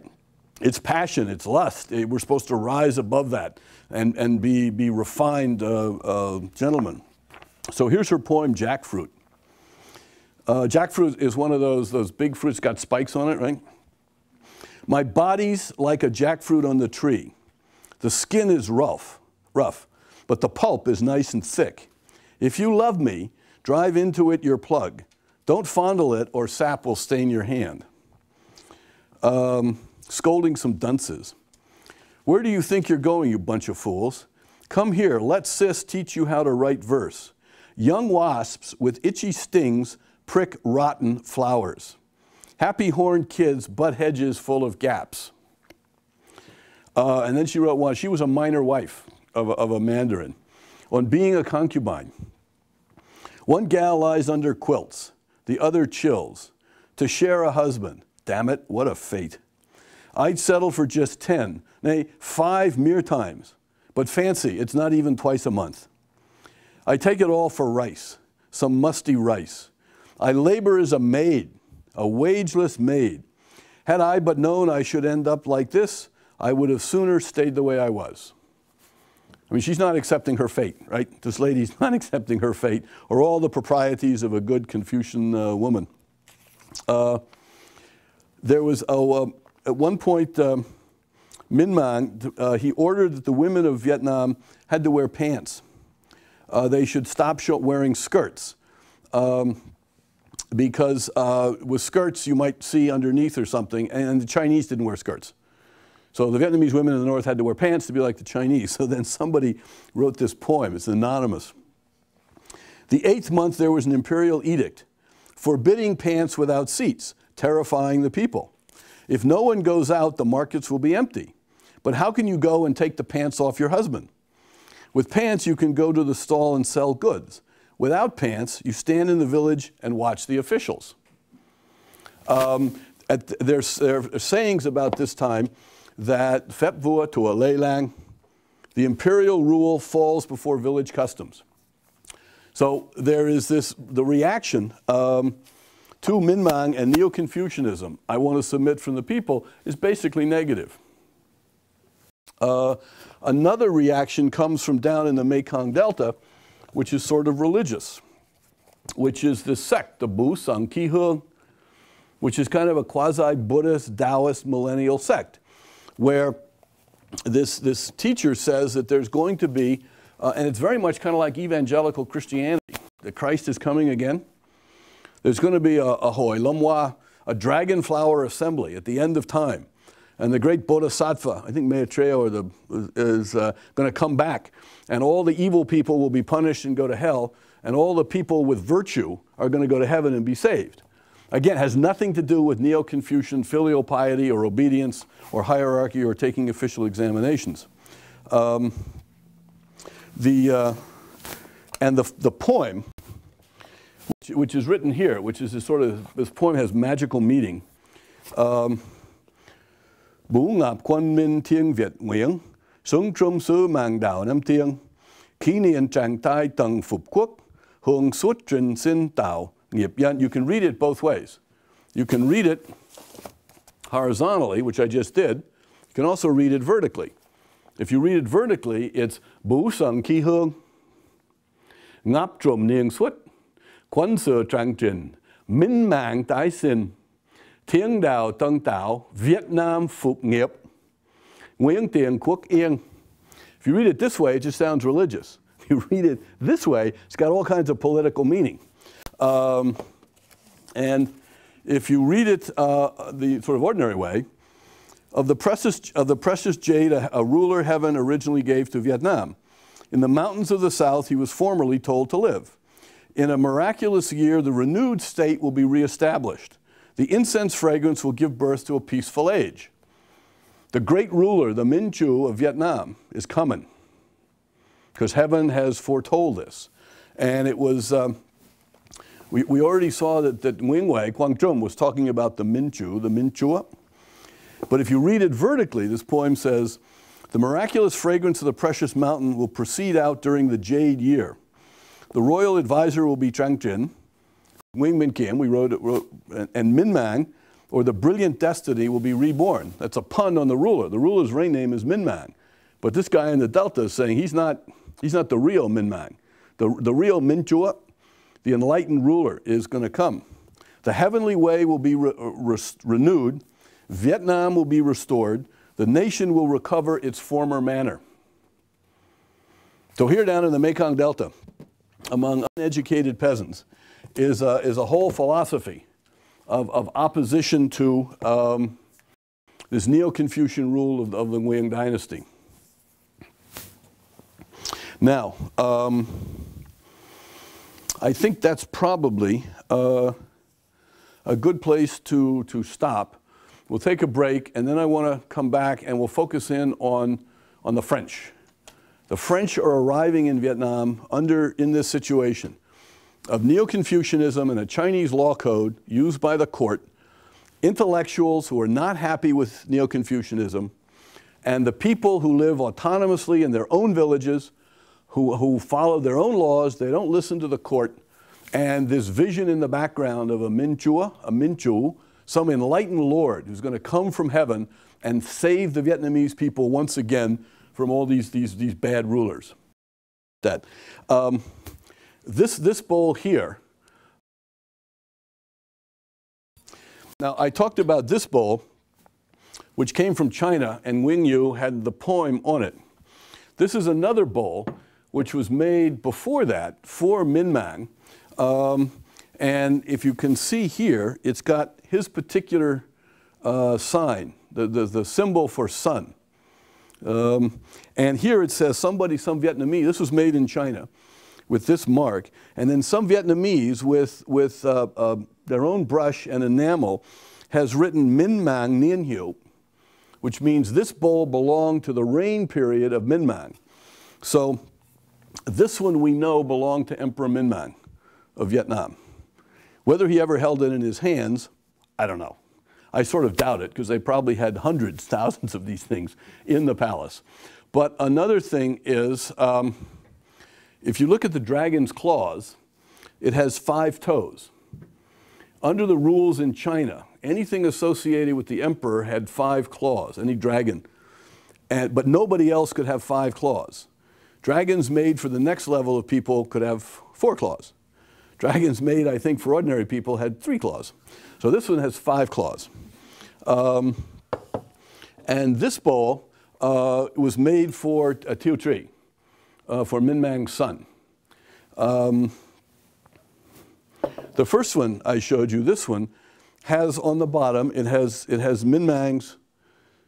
It's passion, it's lust. We're supposed to rise above that and be refined gentlemen. So here's her poem, Jackfruit. Jackfruit is one of those big fruits, got spikes on it, right? My body's like a jackfruit on the tree. The skin is rough, but the pulp is nice and thick. If you love me, drive into it your plug. Don't fondle it or sap will stain your hand. Scolding some dunces. Where do you think you're going, you bunch of fools? Come here, let sis teach you how to write verse. Young wasps with itchy stings prick rotten flowers. Happy horned kids butt hedges full of gaps. And then she wrote one. She was a minor wife of a Mandarin on being a concubine. One gal lies under quilts, the other chills. To share a husband, damn it, what a fate. I'd settle for just 10, nay, 5 mere times. But fancy, it's not even twice a month. I take it all for rice, some musty rice. I labor as a maid, a wageless maid. Had I but known I should end up like this, I would have sooner stayed the way I was. I mean, she's not accepting her fate, right? This lady's not accepting her fate or all the proprieties of a good Confucian woman. There was, at one point, Minh Mang, he ordered that the women of Vietnam had to wear pants. They should stop wearing skirts. Because with skirts you might see underneath or something, and the Chinese didn't wear skirts. So the Vietnamese women in the north had to wear pants to be like the Chinese. So then somebody wrote this poem. It's anonymous. The 8th month there was an imperial edict forbidding pants without seats, terrifying the people. If no one goes out, the markets will be empty. But how can you go and take the pants off your husband? With pants, you can go to the stall and sell goods. Without pants, you stand in the village and watch the officials. There's sayings about this time that phép vua to a lei lang, the imperial rule falls before village customs. So there is the reaction to Minmang and Neo-Confucianism, I want to submit from the people, is basically negative. Another reaction comes from down in the Mekong Delta, which is sort of religious, which is the sect, the Bu Sang Ki Hung, which is kind of a quasi-Buddhist, Taoist, millennial sect, where this teacher says that there's going to be, and it's very much kind of like evangelical Christianity, that Christ is coming again. There's going to be a Hoi Lamwa, a dragon flower assembly at the end of time. And the great Bodhisattva, I think Maitreya is going to come back. And all the evil people will be punished and go to hell. And all the people with virtue are going to go to heaven and be saved. Again, has nothing to do with Neo-Confucian filial piety or obedience or hierarchy or taking official examinations. And the poem, which is written here, which is this poem has magical meaning. Bố ngạp quân minh thiên Việt Nguyễn, sống trong xứ mang đảo Nam Tiên, kỷ niệm trạng thái tầng phục quốc, hưởng suốt trình sinh tạo nghiệp nhân. You can read it both ways. You can read it horizontally, which I just did. You can also read it vertically. If you read it vertically, it's Bố Sang Ki Hung, ngáp trộm niên suốt, quân sự trang trình, minh mạng tái sinh, Thiên đạo tân tạo, Việt Nam phục nghiệp, Nguyễn Tiền quốc yên. If you read it this way, it just sounds religious. If you read it this way, it's got all kinds of political meaning. And if you read it the sort of ordinary way, of the precious jade a ruler heaven originally gave to Vietnam. In the mountains of the south, he was formerly told to live. In a miraculous year, the renewed state will be reestablished. The incense fragrance will give birth to a peaceful age. The great ruler, the Minh Chu of Vietnam, is coming because heaven has foretold this. And it was, we already saw that Nguyen Huai, Quang Trung, was talking about the Minh Chu, the Minh Chua. But if you read it vertically, this poem says, the miraculous fragrance of the precious mountain will proceed out during the jade year. The royal advisor will be Trang Trinh. Nguyen Minh Kim, we wrote, and Minh Mang, or the brilliant destiny, will be reborn. That's a pun on the ruler. The ruler's reign name is Minh Mang. But this guy in the Delta is saying he's not the real Minh Mang. The real Minh Chua, the enlightened ruler, is going to come. The heavenly way will be renewed. Vietnam will be restored. The nation will recover its former manner. So here down in the Mekong Delta, among uneducated peasants, is a whole philosophy of opposition to this Neo-Confucian rule of the Nguyen dynasty. Now, I think that's probably a good place to stop. We'll take a break, and then I want to come back and we'll focus in on the French. The French are arriving in Vietnam in this situation of Neo-Confucianism and a Chinese law code used by the court, intellectuals who are not happy with Neo-Confucianism, and the people who live autonomously in their own villages, who follow their own laws, they don't listen to the court, and this vision in the background of a Minh Chua, a Minh Chu, some enlightened lord who's going to come from heaven and save the Vietnamese people once again from all these bad rulers. This bowl here, now I talked about this bowl, which came from China, and Wing Yu had the poem on it. This is another bowl, which was made before that for Minh Mang. And if you can see here, it's got his particular sign. the symbol for sun. And here it says some Vietnamese, this was made in China with this mark, and then some Vietnamese with their own brush and enamel has written Minh Mang Nien Hieu, which means this bowl belonged to the reign period of Minh Mang. So this one we know belonged to Emperor Minh Mang of Vietnam. Whether he ever held it in his hands, I don't know. I sort of doubt it, because they probably had hundreds, thousands of these things in the palace. But another thing is, if you look at the dragon's claws, it has 5 toes. Under the rules in China, anything associated with the emperor had 5 claws, any dragon. But nobody else could have 5 claws. Dragons made for the next level of people could have 4 claws. Dragons made, I think, for ordinary people had 3 claws. So this one has 5 claws. And this bowl was made for Tieu Tri, for Minh Mang's son. The first one I showed you, this one, has on the bottom, it has Minh Mang's,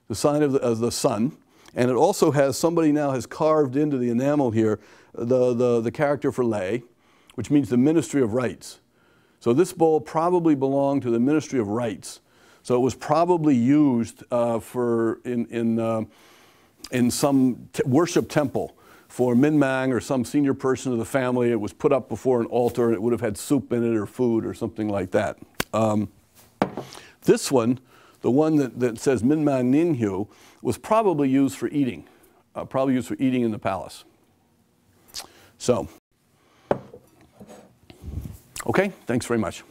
the sign of the sun, and it also has, somebody now has carved into the enamel here, the character for Lei, which means the Ministry of Rights. So this bowl probably belonged to the Ministry of Rights. So it was probably used in some worship temple for Minh Mang or some senior person of the family. It was put up before an altar, and it would have had soup in it or food or something like that. This one, the one that says Minh Mang Nien Hieu, was probably used for eating, in the palace. So, okay, thanks very much.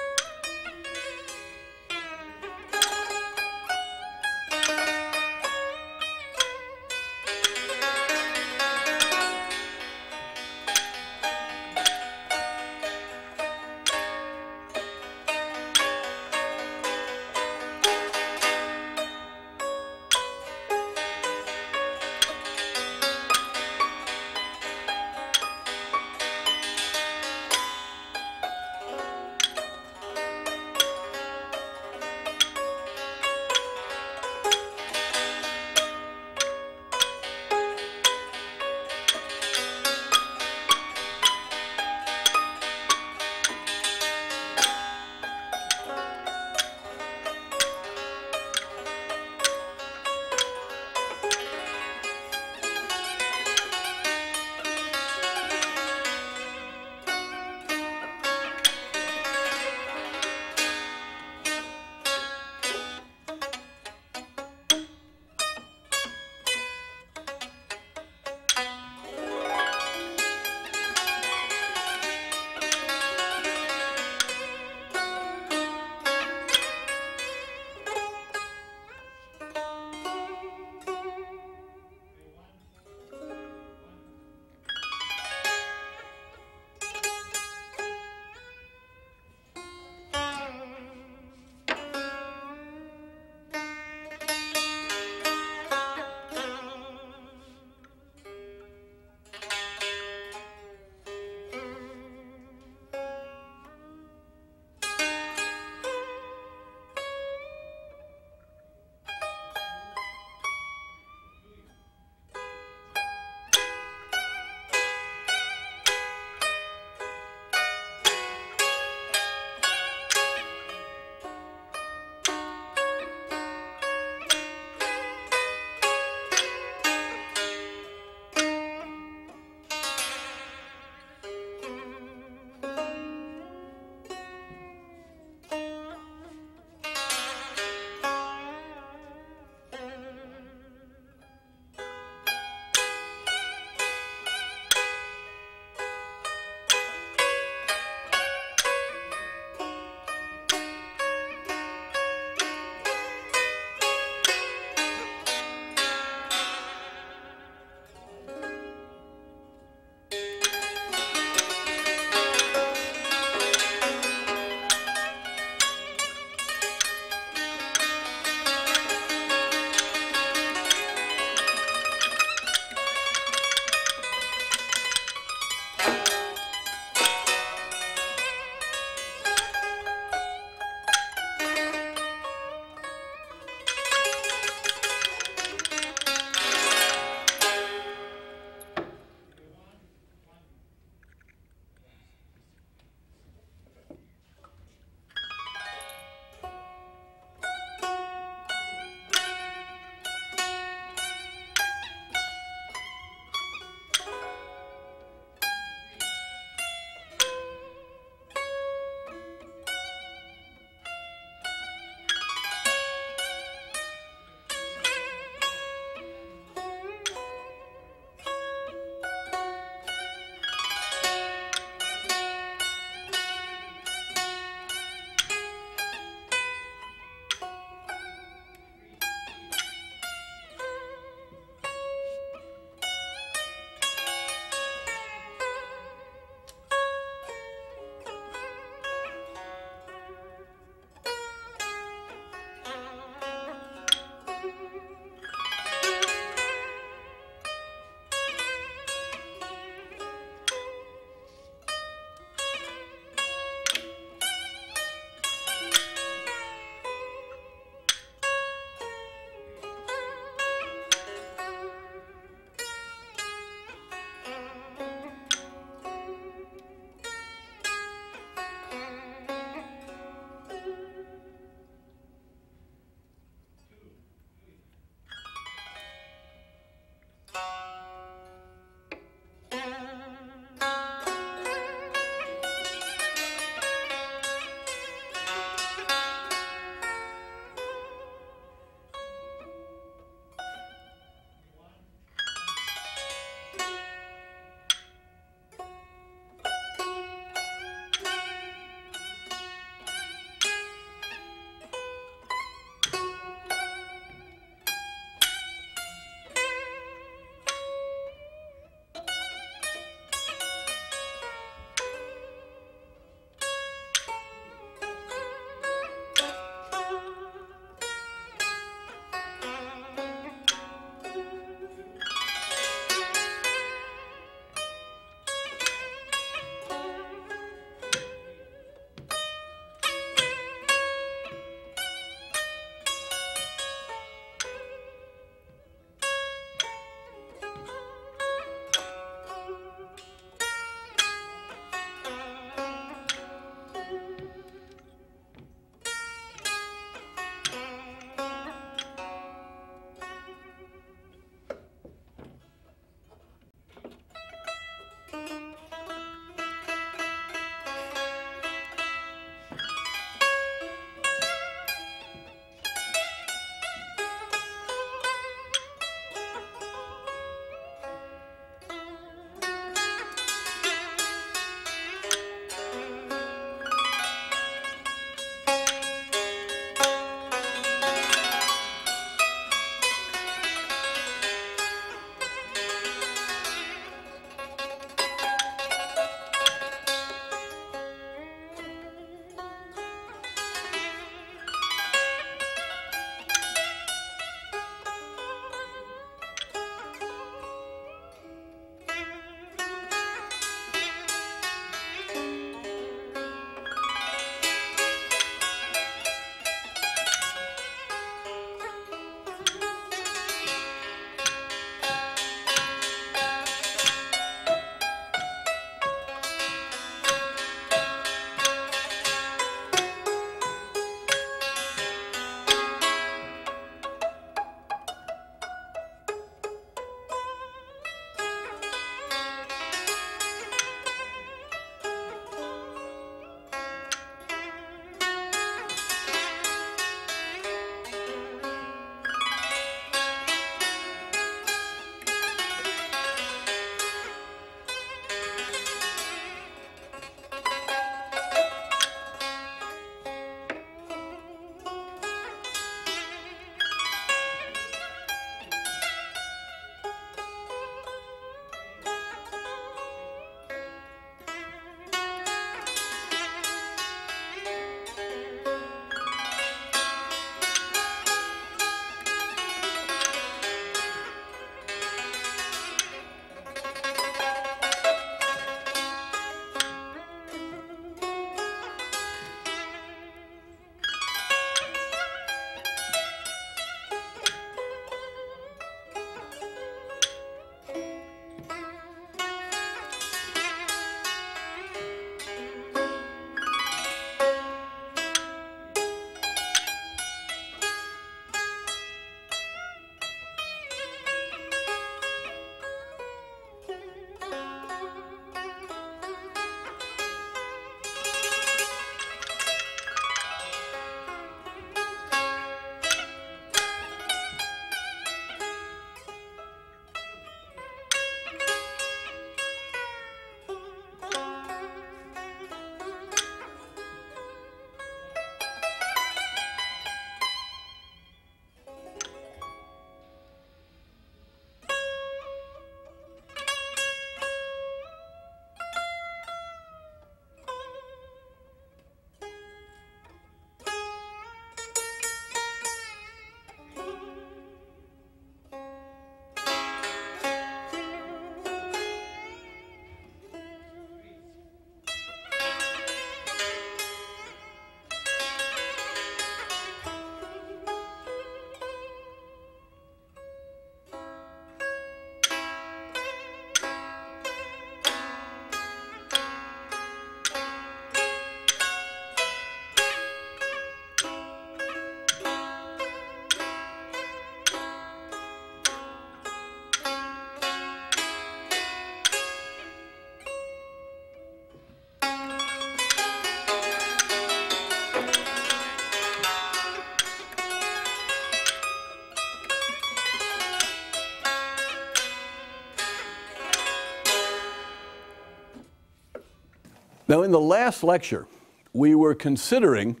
Now, in the last lecture, we were considering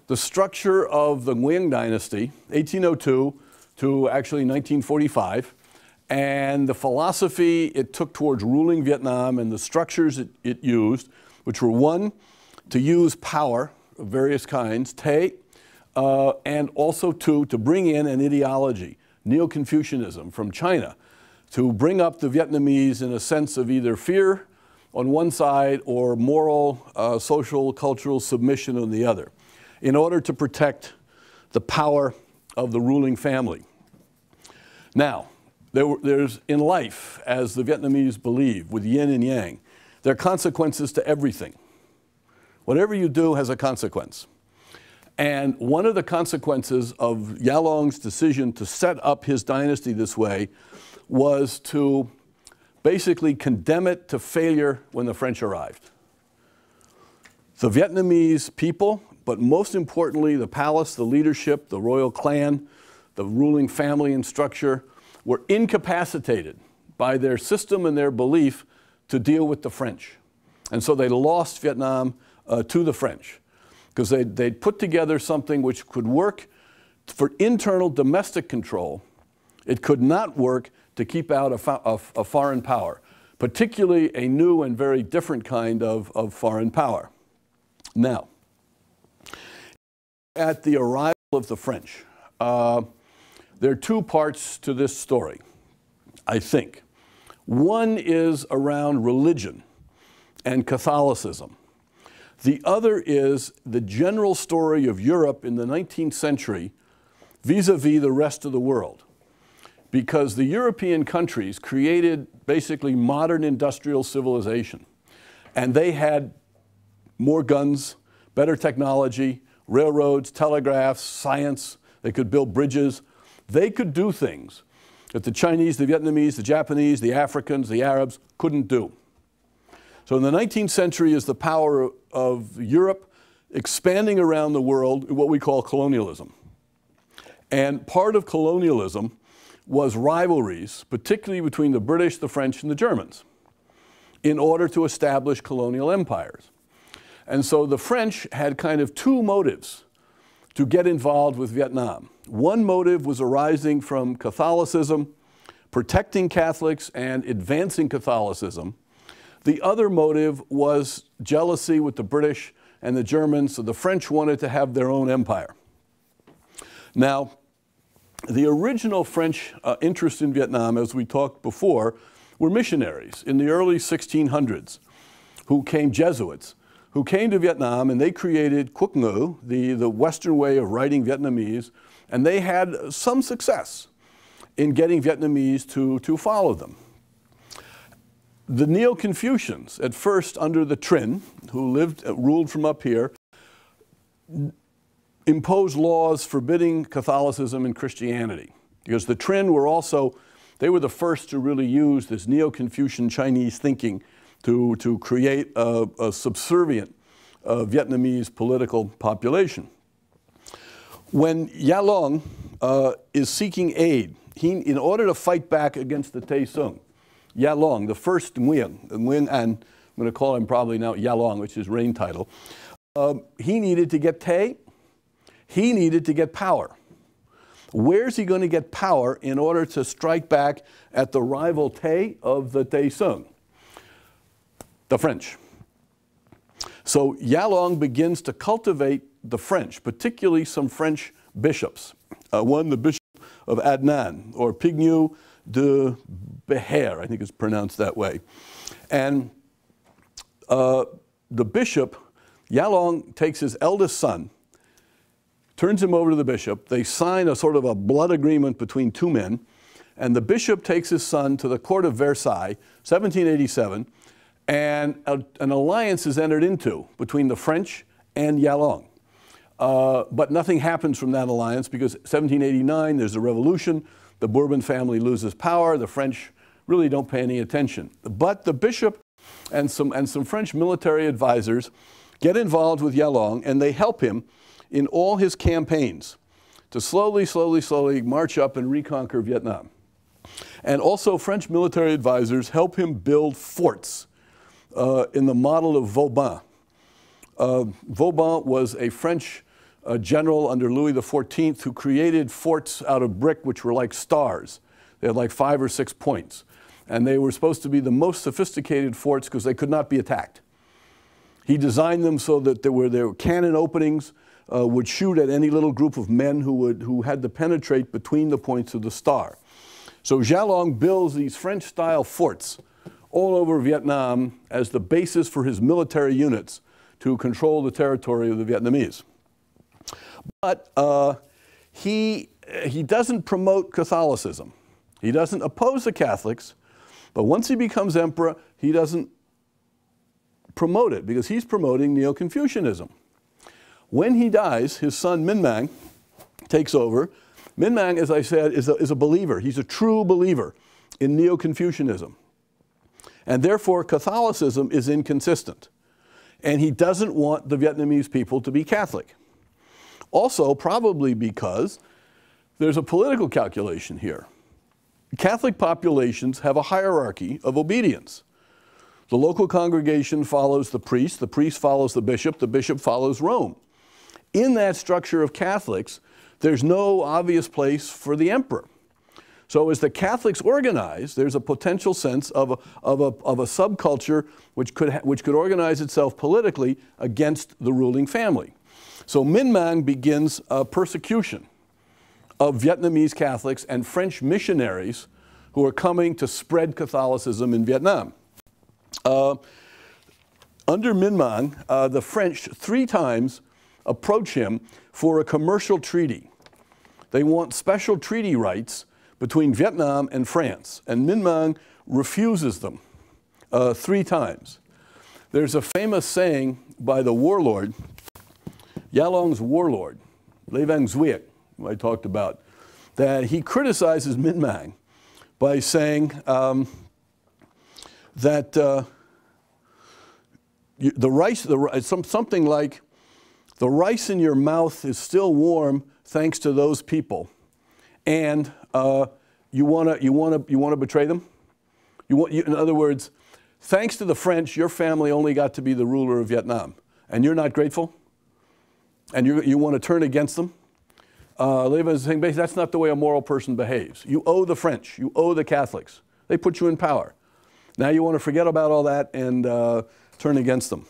the structure of the Nguyen dynasty, 1802 to actually 1945, and the philosophy it took towards ruling Vietnam and the structures it used, which were one, to use power of various kinds, Tay, and also two, to bring in an ideology, Neo-Confucianism from China, to bring up the Vietnamese in a sense of either fear on one side or moral, social, cultural submission on the other, in order to protect the power of the ruling family. Now, there's in life, as the Vietnamese believe, with yin and yang, there are consequences to everything. Whatever you do has a consequence. And one of the consequences of Yalong's decision to set up his dynasty this way was to basically condemn it to failure when the French arrived. The Vietnamese people, but most importantly the palace, the leadership, the royal clan, the ruling family and structure, were incapacitated by their system and their belief to deal with the French. And so they lost Vietnam to the French, because they'd put together something which could work for internal domestic control. It could not work to keep out a foreign power, particularly a new and very different kind of foreign power. Now, at the arrival of the French, there are two parts to this story, I think. One is around religion and Catholicism. The other is the general story of Europe in the 19th century vis-a-vis the rest of the world. Because the European countries created basically modern industrial civilization. And they had more guns, better technology, railroads, telegraphs, science. They could build bridges. They could do things that the Chinese, the Vietnamese, the Japanese, the Africans, the Arabs couldn't do. So in the 19th century is the power of Europe expanding around the world, what we call colonialism. And part of colonialism was rivalries, particularly between the British, the French, and the Germans, in order to establish colonial empires. And so the French had kind of two motives to get involved with Vietnam. One motive was arising from Catholicism, protecting Catholics and advancing Catholicism. The other motive was jealousy with the British and the Germans, so the French wanted to have their own empire. Now, the original French interest in Vietnam, as we talked before, were missionaries in the early 1600s, who came, Jesuits, who came to Vietnam, and they created Quốc ngữ, the Western way of writing Vietnamese, and they had some success in getting Vietnamese to follow them. The Neo-Confucians, at first under the Trinh, who ruled from up here, imposed laws forbidding Catholicism and Christianity. Because the Trinh were also, they were the first to really use this Neo-Confucian Chinese thinking to create a subservient Vietnamese political population. When Yalong is seeking aid, in order to fight back against the Tay Sung, Yalong, the first Nguyen, and I'm going to call him probably now Yalong, which is his reign title, he needed to get Tay, he needed to get power. Where's he going to get power in order to strike back at the rival Tay of the Tay Sung? The French. So Yalong begins to cultivate the French, particularly some French bishops. One, the Bishop of Adnan, or Pignou de Beher, I think it's pronounced that way. And the bishop, Yalong takes his eldest son, turns him over to the bishop. They sign a sort of a blood agreement between two men, and the bishop takes his son to the court of Versailles, 1787, and an alliance is entered into between the French and Yalong. But nothing happens from that alliance because 1789, there's a revolution, the Bourbon family loses power, the French really don't pay any attention. But the bishop and some French military advisors get involved with Yalong, and they help him in all his campaigns to slowly march up and reconquer Vietnam. And also French military advisors help him build forts in the model of Vauban. Vauban was a French general under Louis XIV who created forts out of brick which were like stars. They had like 5 or 6 points. And they were supposed to be the most sophisticated forts because they could not be attacked. He designed them so that there were cannon openings, would shoot at any little group of men who had to penetrate between the points of the star. So Jalong builds these French-style forts all over Vietnam as the basis for his military units to control the territory of the Vietnamese. But he doesn't promote Catholicism. He doesn't oppose the Catholics, but once he becomes emperor, he doesn't promote it because he's promoting Neo-Confucianism. When he dies, his son Minh Mang takes over. Minh Mang, as I said, is a believer. He's a true believer in Neo-Confucianism. And therefore, Catholicism is inconsistent. And he doesn't want the Vietnamese people to be Catholic. Also, probably because there's a political calculation here. Catholic populations have a hierarchy of obedience. The local congregation follows the priest follows the bishop follows Rome. In that structure of Catholics, there's no obvious place for the emperor. So as the Catholics organize, there's a potential sense of a subculture which could organize itself politically against the ruling family. So Minh Mang begins persecution of Vietnamese Catholics and French missionaries who are coming to spread Catholicism in Vietnam. Under Minh Mang, the French 3 times approach him for a commercial treaty. They want special treaty rights between Vietnam and France, and Minh Mang refuses them 3 times. There's a famous saying by the warlord, Yalong's warlord, Le Vang Duc, who I talked about, that he criticizes Minh Mang by saying that something like, the rice in your mouth is still warm thanks to those people, and you want to betray them. In other words, thanks to the French, your family only got to be the ruler of Vietnam, and you're not grateful, and you want to turn against them. Leva is saying, basically, that's not the way a moral person behaves. You owe the French, you owe the Catholics. They put you in power. Now you want to forget about all that and turn against them.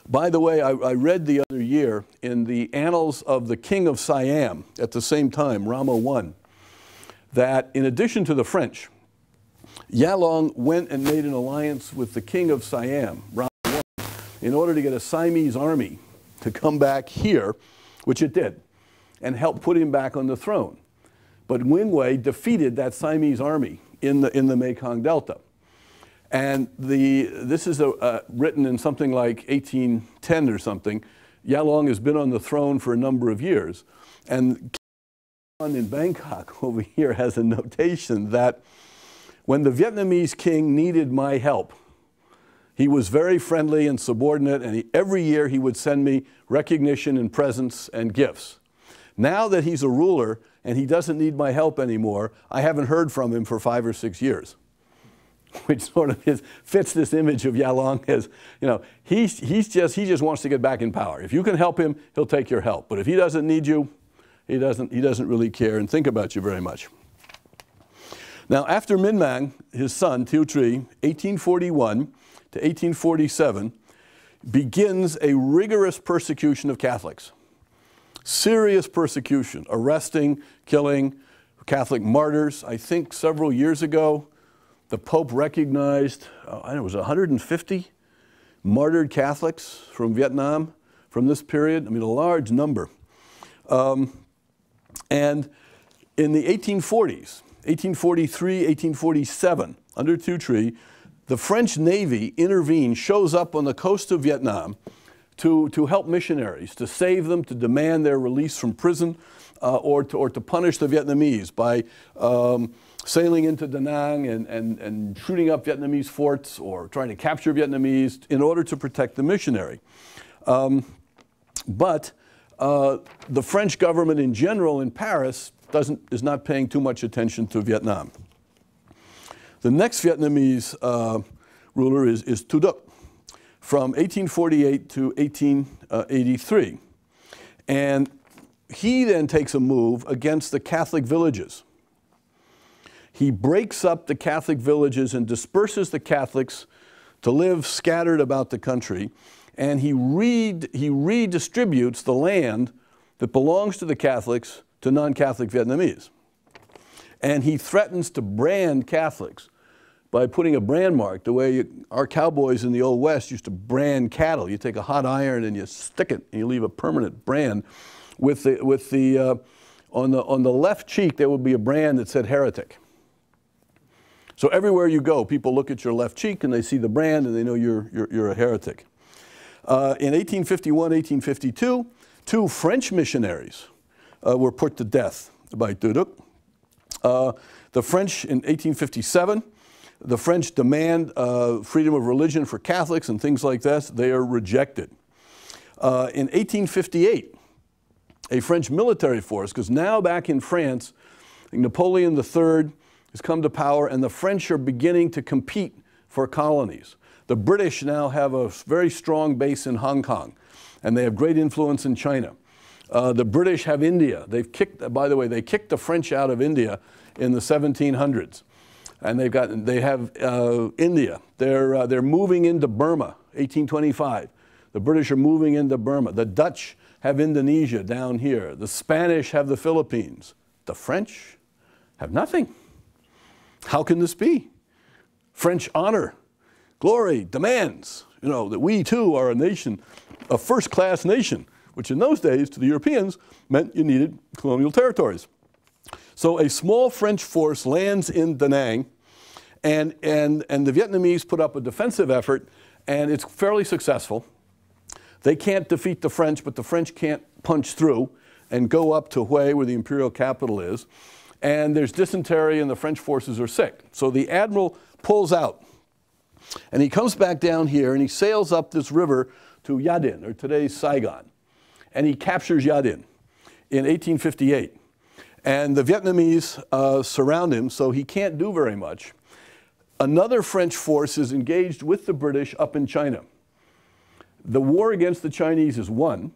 By the way, I read the other year in the annals of the King of Siam at the same time, Rama I, that in addition to the French, Yalong went and made an alliance with the King of Siam, Rama I, in order to get a Siamese army to come back here, which it did, and help put him back on the throne. But Nguyen Huai defeated that Siamese army in the Mekong Delta. And this is written in something like 1810 or something. Yalong has been on the throne for a number of years. And in Bangkok over here has a notation that when the Vietnamese king needed my help, he was very friendly and subordinate, and every year he would send me recognition and presents and gifts. Now that he's a ruler and he doesn't need my help anymore, I haven't heard from him for 5 or 6 years. Which sort of fits this image of Yalong as, you know, he just wants to get back in power. If you can help him, he'll take your help. But if he doesn't need you, he doesn't really care and think about you very much. Now, after Minh Mang, his son, Thieu Tri, 1841 to 1847, begins a rigorous persecution of Catholics. Serious persecution, arresting, killing Catholic martyrs. I think several years ago, the Pope recognized, I don't know, it was 150 martyred Catholics from Vietnam from this period. I mean, a large number. And in the 1840s, 1843, 1847, under Thieu Tri, the French Navy intervenes, shows up on the coast of Vietnam to help missionaries, to save them, to demand their release from prison, or to punish the Vietnamese by sailing into Da Nang and shooting up Vietnamese forts or trying to capture Vietnamese in order to protect the missionary. But the French government in general in Paris is not paying too much attention to Vietnam. The next Vietnamese ruler is Tu Duc from 1848 to 1883. And he then takes a move against the Catholic villages. He breaks up the Catholic villages and disperses the Catholics to live scattered about the country. And he redistributes the land that belongs to the Catholics to non-Catholic Vietnamese. And he threatens to brand Catholics by putting a brand mark, the way our cowboys in the Old West used to brand cattle. You take a hot iron and you stick it and you leave a permanent brand. On the left cheek there would be a brand that said heretic. So everywhere you go, people look at your left cheek and they see the brand and they know you're a heretic. In 1851, 1852, 2 French missionaries were put to death by Tu Duc. The French in 1857, the French demand freedom of religion for Catholics and things like that. They are rejected. In 1858, a French military force, because now back in France, Napoleon III has come to power and the French are beginning to compete for colonies. The British now have a very strong base in Hong Kong and they have great influence in China. The British have India. By the way, they kicked the French out of India in the 1700s. And they have India. They're moving into Burma, 1825. The British are moving into Burma. The Dutch have Indonesia down here. The Spanish have the Philippines. The French have nothing. How can this be? French honor, glory, demands, that we too are a nation, a first-class nation, which in those days to the Europeans meant you needed colonial territories. So a small French force lands in Da Nang, and the Vietnamese put up a defensive effort, and it's fairly successful. They can't defeat the French, but the French can't punch through and go up to Hue, where the imperial capital is. And there's dysentery, and the French forces are sick. So the admiral pulls out, and he comes back down here, and he sails up this river to Nha Dinh, or today's Saigon. And he captures Nha Dinh in 1858. And the Vietnamese surround him, so he can't do very much. Another French force is engaged with the British up in China. The war against the Chinese is won,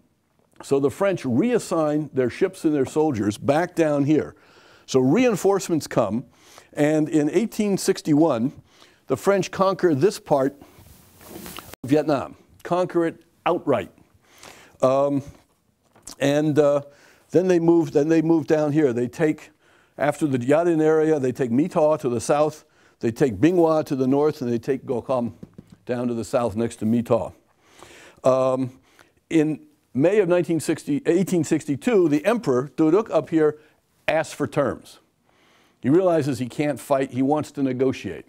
so the French reassign their ships and their soldiers back down here. So reinforcements come, and in 1861, the French conquer this part of Vietnam, conquer it outright. Then they move down here. They take, after the Nha Dinh area, they take My Tho to the south, they take Binh Hoa to the north, and they take Go Kham down to the south next to My Tho. In May of 1862, the emperor, Tu Duc, up here, asks for terms. He realizes he can't fight, he wants to negotiate.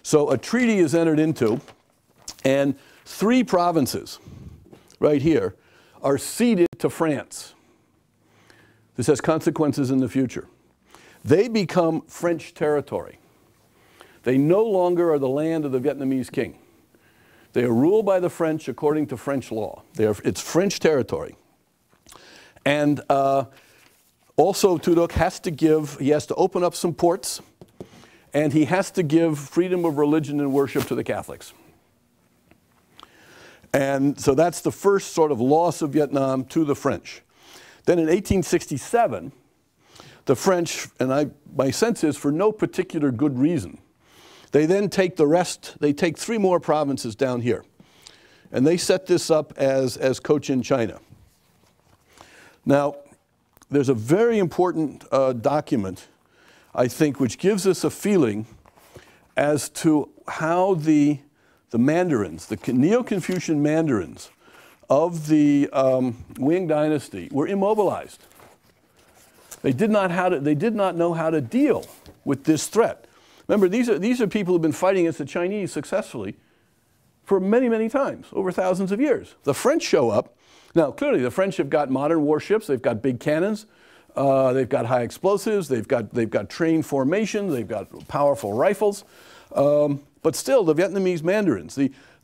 So a treaty is entered into, and 3 provinces, right here, are ceded to France. This has consequences in the future. They become French territory. They no longer are the land of the Vietnamese king. They are ruled by the French according to French law. It's French territory. And also Tu Duc has to open up some ports, and he has to give freedom of religion and worship to the Catholics. And so that's the first sort of loss of Vietnam to the French. Then in 1867, the French, and my sense is for no particular good reason, they then take the rest, they take 3 more provinces down here. And they set this up as Cochin China. Now, there's a very important document, I think, which gives us a feeling as to how the Mandarins, the Neo-Confucian Mandarins of the Ming Dynasty were immobilized. They did not know how to deal with this threat. Remember, these are people who've been fighting against the Chinese successfully for many, many times, over thousands of years. The French show up. Now, clearly, the French have got modern warships. They've got big cannons. They've got high explosives. They've got trained formations. They've got powerful rifles. But still, the Vietnamese Mandarins,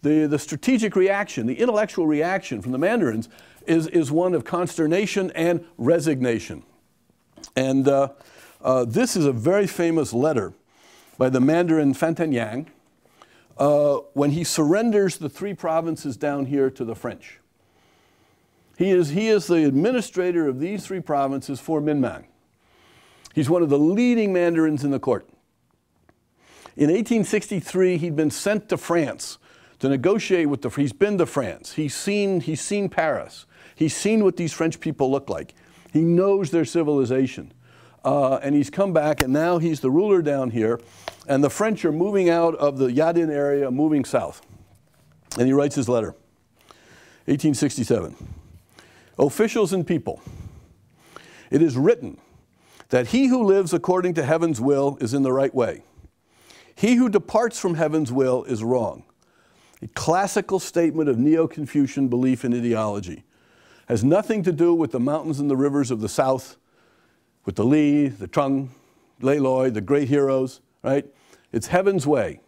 the strategic reaction, the intellectual reaction from the Mandarins is one of consternation and resignation. And this is a very famous letter by the Mandarin Fan Tan Yang when he surrenders the 3 provinces down here to the French. He is the administrator of these 3 provinces for Minh. He's one of the leading mandarins in the court. In 1863, he'd been sent to France to negotiate with he's been to France. He's seen Paris. He's seen what these French people look like. He knows their civilization. And he's come back, and now he's the ruler down here. And the French are moving out of the Yadin area, moving south. And he writes his letter, 1867. Officials and people, it is written that he who lives according to heaven's will is in the right way. He who departs from heaven's will is wrong. A classical statement of Neo-Confucian belief and ideology. Has nothing to do with the mountains and the rivers of the south, with the Li, the Trung, Lei Loi, the great heroes, right? It's heaven's way.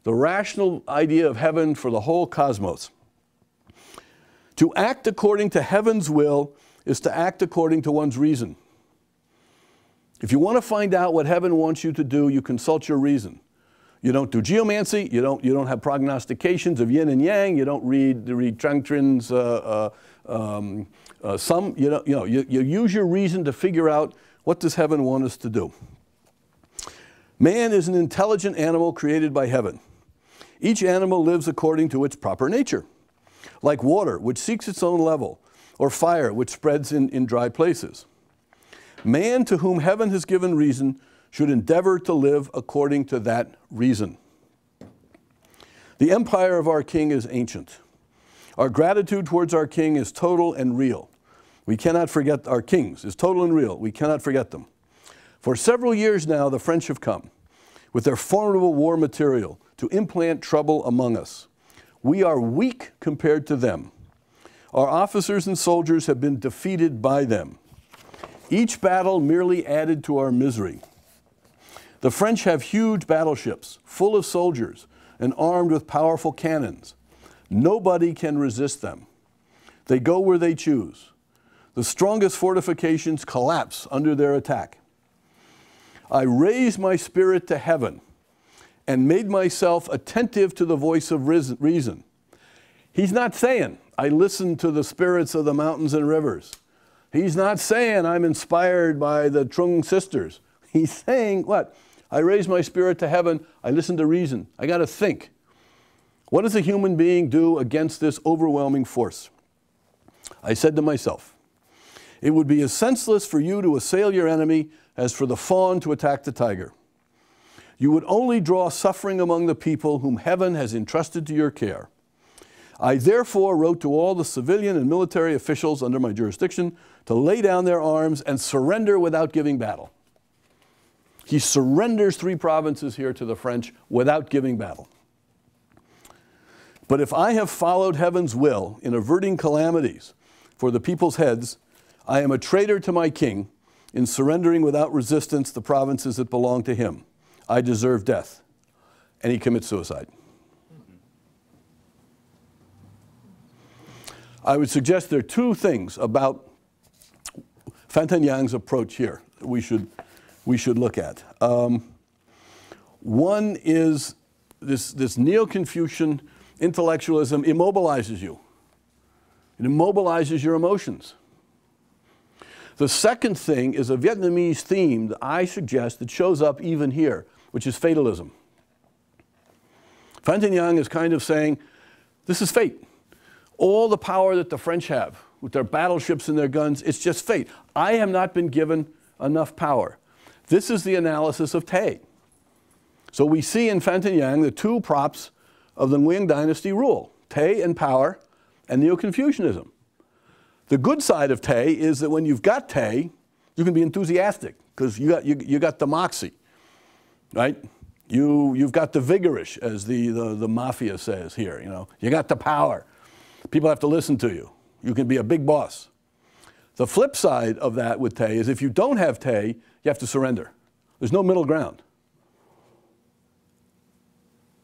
The rational idea of heaven for the whole cosmos. To act according to heaven's will is to act according to one's reason. If you want to find out what heaven wants you to do, you consult your reason. You don't do geomancy. You don't have prognostications of yin and yang. You don't read Zhang Trin's sum. You use your reason to figure out what does heaven want us to do. Man is an intelligent animal created by heaven. Each animal lives according to its proper nature, like water, which seeks its own level, or fire, which spreads in dry places. Man, to whom heaven has given reason, should endeavor to live according to that reason. The empire of our king is ancient. Our gratitude towards our king is total and real. We cannot forget our kings, is total and real. We cannot forget them. For several years now, the French have come with their formidable war material to implant trouble among us. We are weak compared to them. Our officers and soldiers have been defeated by them. Each battle merely added to our misery. The French have huge battleships, full of soldiers, and armed with powerful cannons. Nobody can resist them. They go where they choose. The strongest fortifications collapse under their attack. I raised my spirit to heaven and made myself attentive to the voice of reason. He's not saying, I listened to the spirits of the mountains and rivers. He's not saying, I'm inspired by the Trung sisters. He's saying, what? I raised my spirit to heaven. I listened to reason. I got to think. What does a human being do against this overwhelming force? I said to myself, it would be as senseless for you to assail your enemy as for the fawn to attack the tiger. You would only draw suffering among the people whom heaven has entrusted to your care. I therefore wrote to all the civilian and military officials under my jurisdiction to lay down their arms and surrender without giving battle. He surrenders 3 provinces here to the French without giving battle. But if I have followed heaven's will in averting calamities for the people's heads, I am a traitor to my king in surrendering without resistance the provinces that belong to him. I deserve death. And he commits suicide. I would suggest there are 2 things about Fantaignant's approach here that we should look at. One is this Neo-Confucian intellectualism immobilizes you. It immobilizes your emotions. The second thing is a Vietnamese theme that I suggest that shows up even here, which is fatalism. Fantaignant is kind of saying, this is fate. All the power that the French have with their battleships and their guns, it's just fate. I have not been given enough power. This is the analysis of Tay. So we see in Fantaignant the 2 props of the Nguyen dynasty rule, Tay and power and Neo-Confucianism. The good side of Tay is that when you've got Tay, you can be enthusiastic because you got the moxie, right? You've got the vigorish, as the mafia says here. You got the power. People have to listen to you. You can be a big boss. The flip side of that with Tay is if you don't have Tay, you have to surrender. There's no middle ground.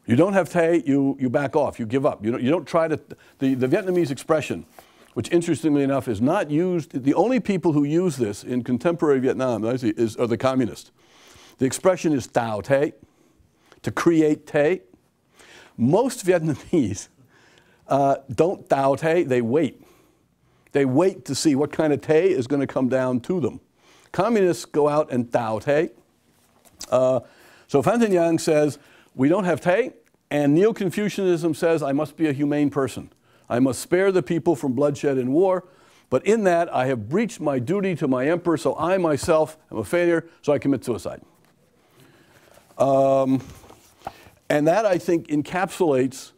You don't have Tay, you back off, you give up. You don't try to, the Vietnamese expression, which interestingly enough is not used, the only people who use this in contemporary Vietnam are the communists. The expression is Tao Tay, to create Tay. Most Vietnamese don't Tao Te, they wait. They wait to see what kind of Te is going to come down to them. Communists go out and Tao Te. So Phan Thanh Giang says, we don't have Te, and Neo-Confucianism says, I must be a humane person. I must spare the people from bloodshed and war, but in that I have breached my duty to my emperor, so I myself am a failure, so I commit suicide. And that, I think, encapsulates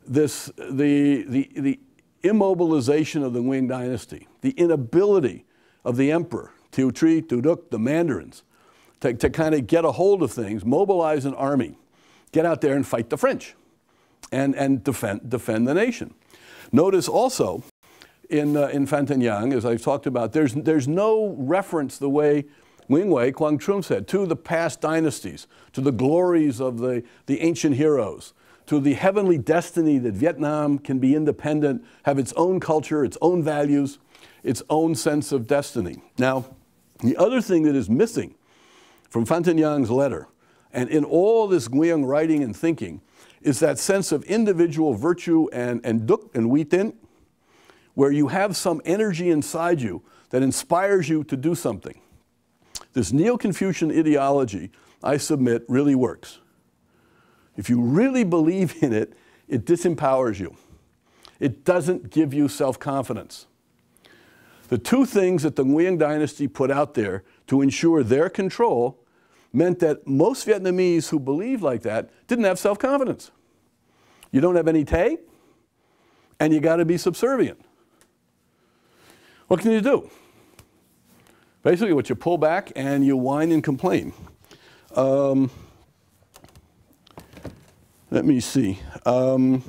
this, the immobilization of the Nguyen dynasty, the inability of the emperor, Thieu Tri, Tu Duc, the mandarins, to kind of get a hold of things, mobilize an army, get out there and fight the French, and defend the nation. Notice also in Phan Thanh Giang, as I've talked about, there's no reference the way Nguyen Huai, Quang Trung said, to the past dynasties, to the glories of the ancient heroes, to the heavenly destiny that Vietnam can be independent, have its own culture, its own values, its own sense of destiny. Now, the other thing that is missing from Phan Thanh Giang's letter, and in all this Nguyen writing and thinking, is that sense of individual virtue and duc and Huy Tin, where you have some energy inside you that inspires you to do something. This Neo-Confucian ideology, I submit, really works. If you really believe in it, it disempowers you. It doesn't give you self-confidence. The two things that the Nguyen dynasty put out there to ensure their control meant that most Vietnamese who believed like that didn't have self-confidence. You don't have any Te, and you got to be subservient. What can you do? Basically, what you pull back and you whine and complain. Let me see. Now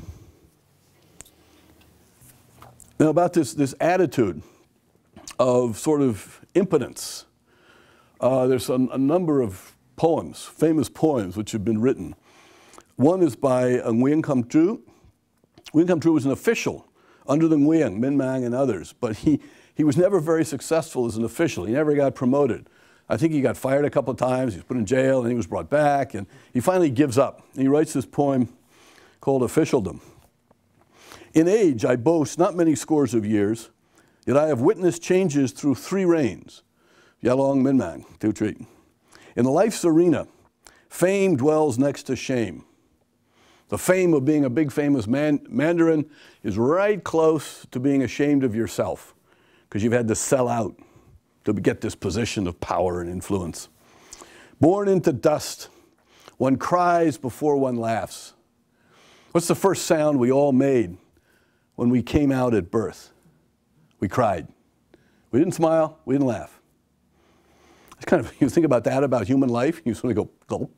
about this attitude of sort of impotence. There's a number of poems, famous poems, which have been written. One is by Nguyen Cam Tru. Nguyen Cam Tru was an official under the Nguyen, Minh Mang and others, but he was never very successful as an official. He never got promoted. I think he got fired a couple of times, he was put in jail, and he was brought back, and he finally gives up. And he writes this poem called Officialdom. In age I boast not many scores of years, yet I have witnessed changes through 3 reigns, Yalong, Minh Mang, Thieu Tri. In life's arena, fame dwells next to shame. The fame of being a big famous Mandarin is right close to being ashamed of yourself, because you've had to sell out to get this position of power and influence. Born into dust, one cries before one laughs. What's the first sound we all made when we came out at birth? We cried. We didn't smile, we didn't laugh. It's kind of, you think about that, about human life, you sort of go, gulp,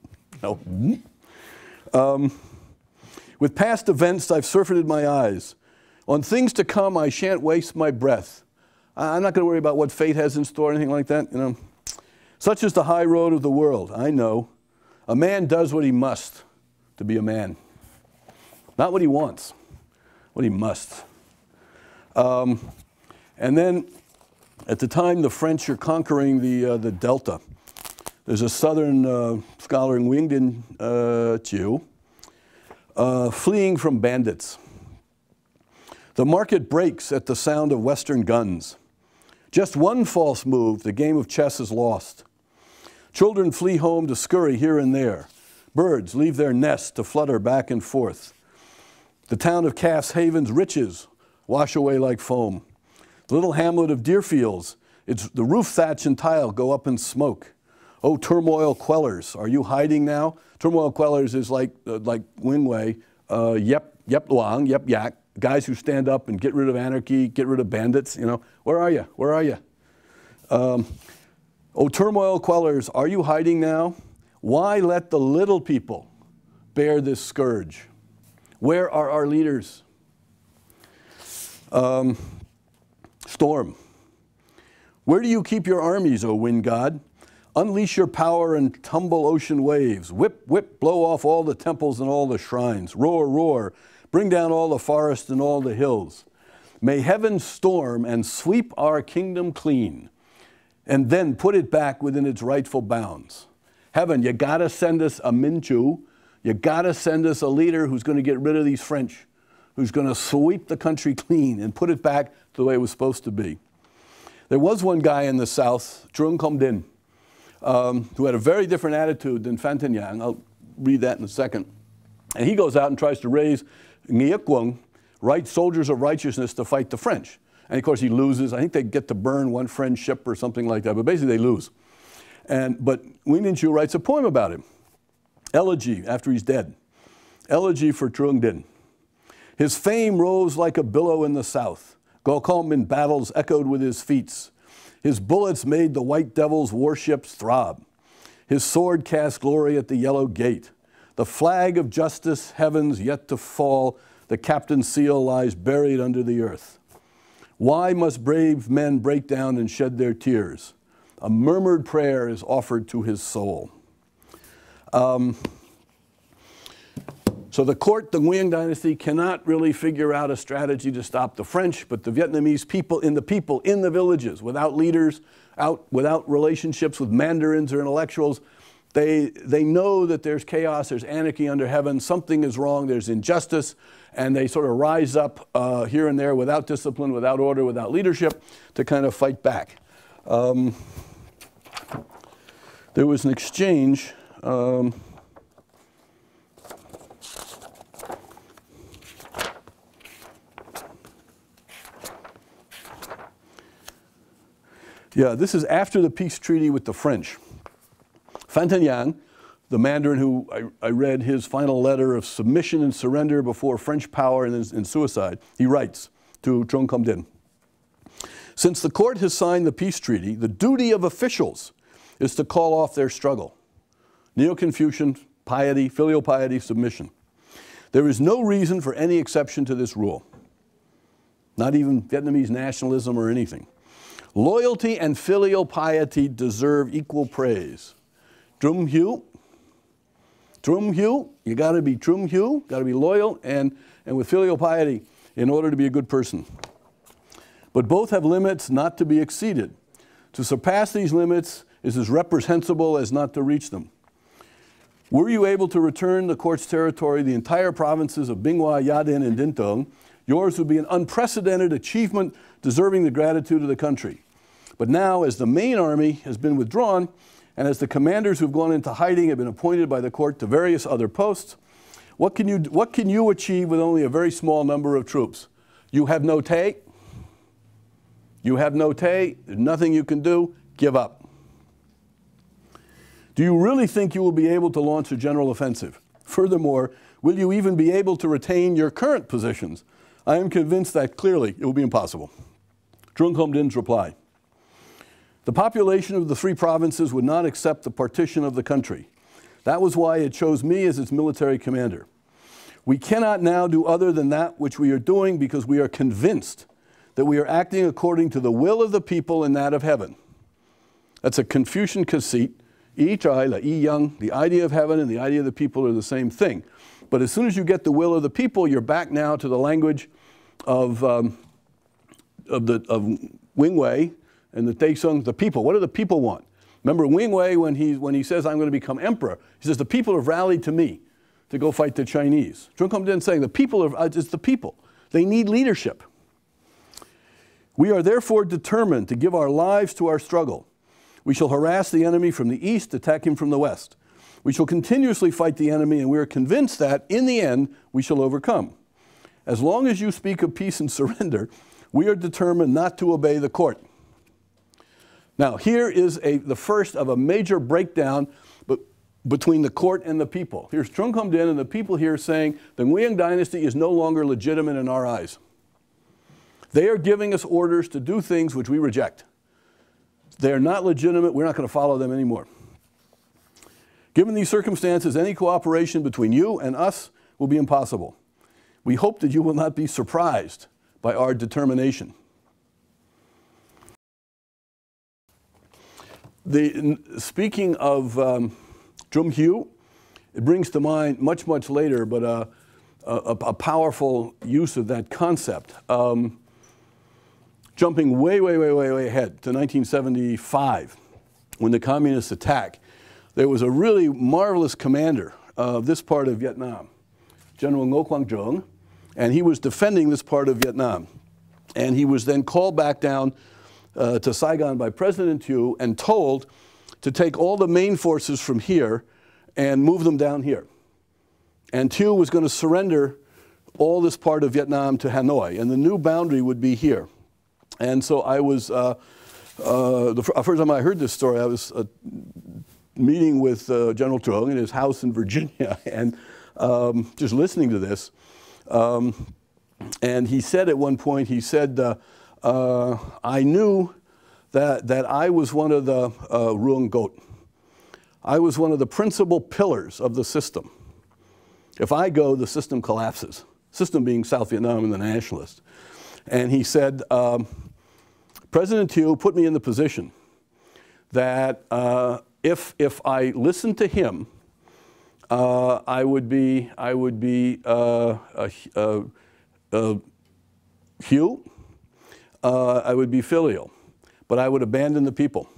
no. With past events, I've surfeited my eyes. On things to come, I shan't waste my breath. I'm not going to worry about what fate has in store or anything like that, you know. Such is the high road of the world, I know. A man does what he must to be a man. Not what he wants, what he must. And then, at the time the French are conquering the Delta, there's a southern scholar, Nguyen Dinh Chiu, fleeing from bandits. The market breaks at the sound of Western guns. Just one false move, the game of chess is lost. Children flee home to scurry here and there. Birds leave their nests to flutter back and forth. The town of Calf's Haven's riches wash away like foam. The little hamlet of Deerfields, the roof thatch and tile go up in smoke. Oh, turmoil quellers, are you hiding now? Turmoil quellers is like Nguyen Huai, yep luang, yep yak, guys who stand up and get rid of anarchy, get rid of bandits, you know. Where are you? Where are you? Oh, turmoil quellers, are you hiding now? Why let the little people bear this scourge? Where are our leaders? Storm. Where do you keep your armies, O wind god? Unleash your power and tumble ocean waves. Whip, whip, blow off all the temples and all the shrines. Roar, roar, bring down all the forests and all the hills. May heaven storm and sweep our kingdom clean, and then put it back within its rightful bounds. Heaven, you gotta send us a Minh Chu. You got to send us a leader who's going to get rid of these French, who's going to sweep the country clean and put it back to the way it was supposed to be. There was one guy in the south, Trung Com Din, who had a very different attitude than Phan Thanh Giang. I'll read that in a second. And he goes out and tries to raise Nghĩa Quân, right soldiers of righteousness, to fight the French. And of course he loses. I think they get to burn one French ship or something like that, but basically they lose. But Nguyen Ninh Chieu writes a poem about him. Elegy, after he's dead. Elegy for Trung Din. His fame rose like a billow in the south. Gaucom in battles echoed with his feats. His bullets made the white devil's warships throb. His sword cast glory at the yellow gate. The flag of justice, heavens yet to fall. The captain's seal lies buried under the earth. Why must brave men break down and shed their tears? A murmured prayer is offered to his soul. So the court, the Nguyen dynasty, cannot really figure out a strategy to stop the French, but the Vietnamese people in the villages, without leaders, without relationships with mandarins or intellectuals, they know that there's chaos, there's anarchy under heaven, something is wrong, there's injustice, and they sort of rise up here and there without discipline, without order, without leadership, to kind of fight back. There was an exchange. Yeah, this is after the peace treaty with the French. Phan Thanh Giang, the Mandarin who I read his final letter of submission and surrender before French power and suicide, he writes to Trung Com Din, since the court has signed the peace treaty, the duty of officials is to call off their struggle. Neo-Confucian, piety, filial piety, submission. There is no reason for any exception to this rule. Not even Vietnamese nationalism or anything. Loyalty and filial piety deserve equal praise. Trung Hieu, you got to be Trung Hieu, got to be loyal and with filial piety in order to be a good person. But both have limits not to be exceeded. To surpass these limits is as reprehensible as not to reach them. Were you able to return the court's territory, the entire provinces of Binh Hoa, Ya Dinh, and Din Thuong, yours would be an unprecedented achievement deserving the gratitude of the country. But now, as the main army has been withdrawn, and as the commanders who've gone into hiding have been appointed by the court to various other posts, what can you achieve with only a very small number of troops? You have no tay. You have no tay. There's nothing you can do. Give up. Do you really think you will be able to launch a general offensive? Furthermore, will you even be able to retain your current positions? I am convinced that clearly it will be impossible. Trung Com Din's reply. The population of the three provinces would not accept the partition of the country. That was why it chose me as its military commander. We cannot now do other than that which we are doing because we are convinced that we are acting according to the will of the people and that of heaven. That's a Confucian conceit. Yi Chai, La Yi Yang, the idea of heaven and the idea of the people are the same thing. But as soon as you get the will of the people, you're back now to the language of Nguyen Huai and the Tay Sung, the people. What do the people want? Remember Nguyen Huai, when he says, I'm going to become emperor, he says, the people have rallied to me to go fight the Chinese. Trung Com Din saying, it's the people. They need leadership. We are therefore determined to give our lives to our struggle. We shall harass the enemy from the east, attack him from the west. We shall continuously fight the enemy, and we are convinced that, in the end, we shall overcome. As long as you speak of peace and surrender, we are determined not to obey the court. Now, here is the first of a major breakdown between the court and the people. Here's Trung Com Din and the people here saying the Nguyen dynasty is no longer legitimate in our eyes. They are giving us orders to do things which we reject. They are not legitimate. We're not going to follow them anymore. Given these circumstances, any cooperation between you and us will be impossible. We hope that you will not be surprised by our determination. Speaking of Trung Hieu, it brings to mind much, much later, but a powerful use of that concept. Jumping way ahead to 1975, when the communists attacked, there was a really marvelous commander this part of Vietnam, General Ngo Quang Trung, and he was defending this part of Vietnam. And he was then called back down to Saigon by President Thieu and told to take all the main forces from here and move them down here. And Thieu was going to surrender all this part of Vietnam to Hanoi, and the new boundary would be here. And so I was, the first time I heard this story, I was meeting with General Trung in his house in Virginia, and just listening to this. And he said at one point, he said, I knew that I was one of the Ruang Got. I was one of the principal pillars of the system. If I go, the system collapses. System being South Vietnam and the nationalists. And he said, President Thieu put me in the position that if I listened to him, I would be Hugh, I would be filial, but I would abandon the people.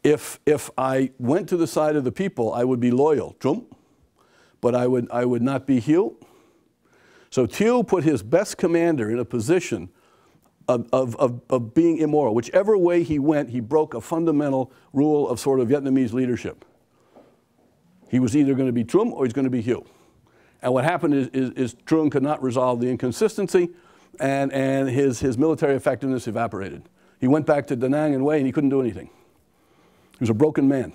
If I went to the side of the people, I would be loyal, Trump, but I would not be Hugh. So Thieu put his best commander in a position of being immoral. Whichever way he went, he broke a fundamental rule of sort of Vietnamese leadership. He was either going to be Trung or he's going to be Hugh. And what happened is Trung could not resolve the inconsistency, and his military effectiveness evaporated. He went back to Da Nang and Hue, and he couldn't do anything. He was a broken man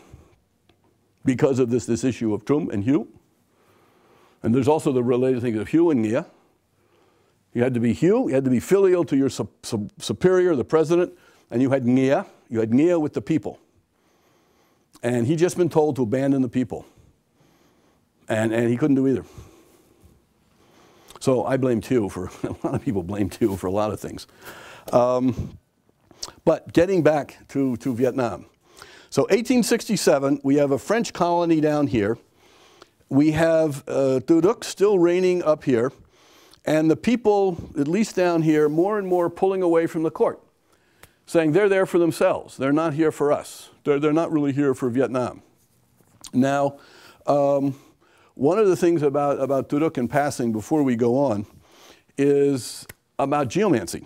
because of this issue of Trung and Hugh. And there's also the related thing of Hugh and Nghia. You had to be Hugh, you had to be filial to your superior, the president, and you had Nghia. You had Nghia with the people. And he'd just been told to abandon the people. And he couldn't do either. So I blame Thieu for, a lot of people blame Thieu for a lot of things. But getting back to Vietnam. So 1867, we have a French colony down here. We have Tu Duc still reigning up here. And the people, at least down here, more and more pulling away from the court, saying they're there for themselves. They're not here for us. They're not really here for Vietnam. Now, one of the things about Tu Duc in passing before we go on is about geomancy.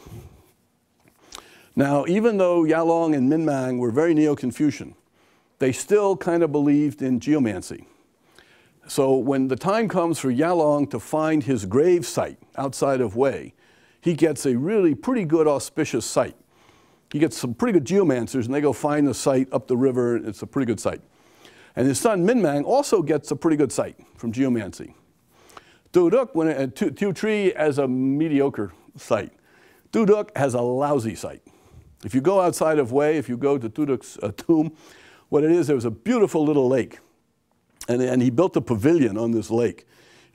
Now, even though Yalong and Minh Mang were very Neo-Confucian, they still kind of believed in geomancy. So when the time comes for Yalong to find his grave site outside of Hue, he gets a really pretty good auspicious site. He gets some pretty good geomancers, and they go find the site up the river, and it's a pretty good site. And his son Minh Mang also gets a pretty good site from geomancy. Tu Duc, Thieu Tri has a mediocre site. Tu Duc has a lousy site. If you go outside of Hue, if you go to Tu Duc's tomb, what it is, there was a beautiful little lake. And he built a pavilion on this lake,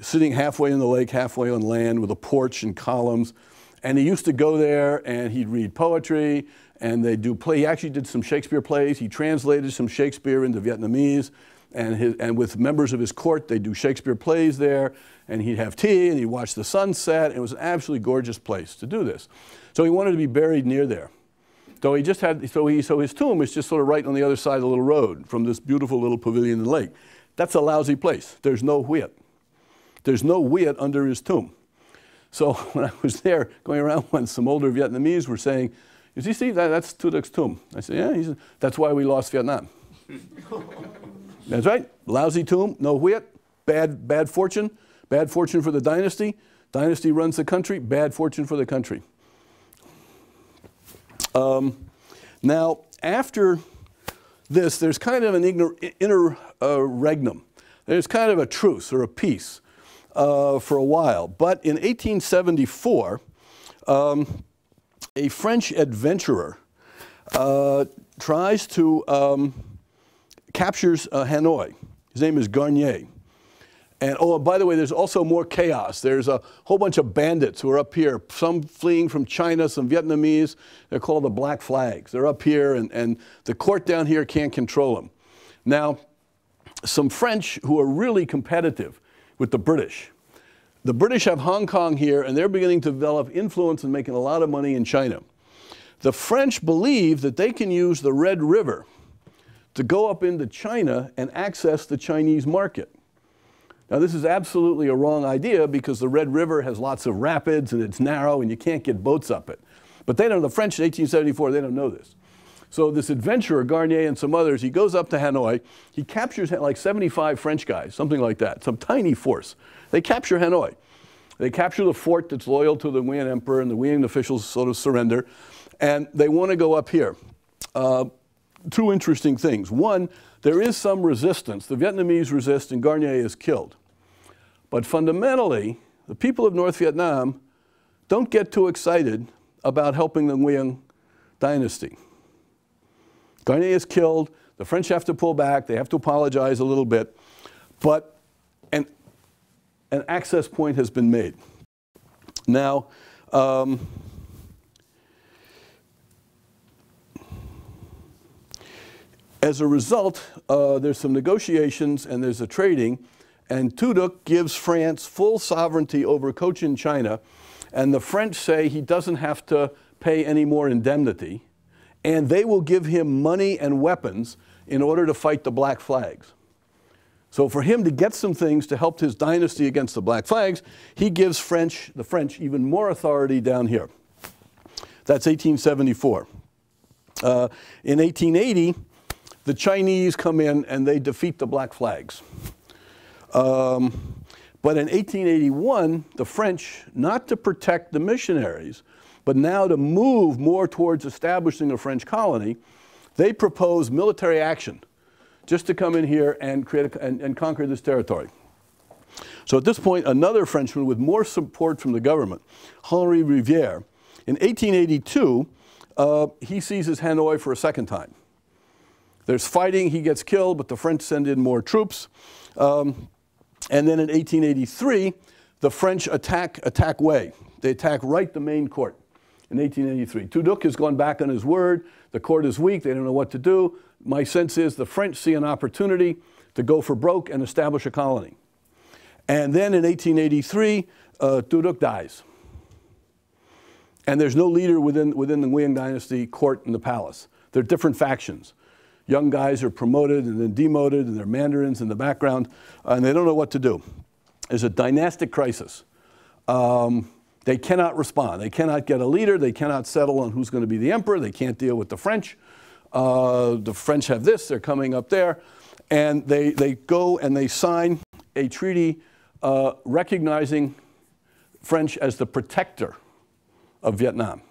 sitting halfway in the lake, halfway on land, with a porch and columns. And he used to go there, and he'd read poetry, and they'd do play. He actually did some Shakespeare plays. He translated some Shakespeare into Vietnamese, and with members of his court, they'd do Shakespeare plays there, and he'd have tea, and he'd watch the sunset. It was an absolutely gorgeous place to do this. So he wanted to be buried near there. So he just had, so his tomb is just sort of right on the other side of the little road from this beautiful little pavilion in the lake. That's a lousy place. There's no Huyet. There's no Huyet under his tomb. So when I was there going around once, some older Vietnamese were saying, you see, that's Tu Duc's tomb. I said, yeah, he said, that's why we lost Vietnam. That's right, lousy tomb, no Huyet, bad fortune for the dynasty. Dynasty runs the country, bad fortune for the country. Now, after this, there's kind of an interregnum. There's kind of a truce or a peace for a while. But in 1874, a French adventurer tries to captures Hanoi. His name is Garnier. And oh, by the way, there's also more chaos. There's a whole bunch of bandits who are up here, some fleeing from China, some Vietnamese. They're called the Black Flags. They're up here, and the court down here can't control them. Now, some French who are really competitive with the British. The British have Hong Kong here, and they're beginning to develop influence and making a lot of money in China. The French believe that they can use the Red River to go up into China and access the Chinese market. Now, this is absolutely a wrong idea because the Red River has lots of rapids and it's narrow and you can't get boats up it. But they don't, the French in 1874, they don't know this. So this adventurer, Garnier and some others, he goes up to Hanoi. He captures like 75 French guys, something like that, some tiny force. They capture Hanoi. They capture the fort that's loyal to the Nguyen emperor, and the Nguyen officials sort of surrender. And they want to go up here. Two interesting things. One, there is some resistance. The Vietnamese resist and Garnier is killed. But fundamentally, the people of North Vietnam don't get too excited about helping the Nguyen dynasty. Garnier is killed. The French have to pull back. They have to apologize a little bit. But an access point has been made. Now, as a result, there's some negotiations and there's a trading, and Tu Duc gives France full sovereignty over Cochin China, and the French say he doesn't have to pay any more indemnity, and they will give him money and weapons in order to fight the Black Flags. So for him to get some things to help his dynasty against the Black Flags, he gives the French even more authority down here. That's 1874. In 1880, the Chinese come in and they defeat the Black Flags. But in 1881, the French, not to protect the missionaries, but now to move more towards establishing a French colony, they propose military action just to come in here and and conquer this territory. So at this point, another Frenchman with more support from the government, Henri Rivière, in 1882, he seizes Hanoi for a second time. There's fighting, he gets killed, but the French send in more troops. And then in 1883, the French attack Hue. They attack right the main court in 1883. Tu Duc has gone back on his word. The court is weak. They don't know what to do. My sense is the French see an opportunity to go for broke and establish a colony. And then in 1883, Tu Duc dies. And there's no leader within the Nguyen dynasty court and the palace. There are different factions. Young guys are promoted and then demoted, and they're mandarins in the background, and they don't know what to do. There's a dynastic crisis. They cannot respond. They cannot get a leader. They cannot settle on who's going to be the emperor. They can't deal with the French. The French have this. They're coming up there. And they go and they sign a treaty recognizing French as the protector of Vietnam.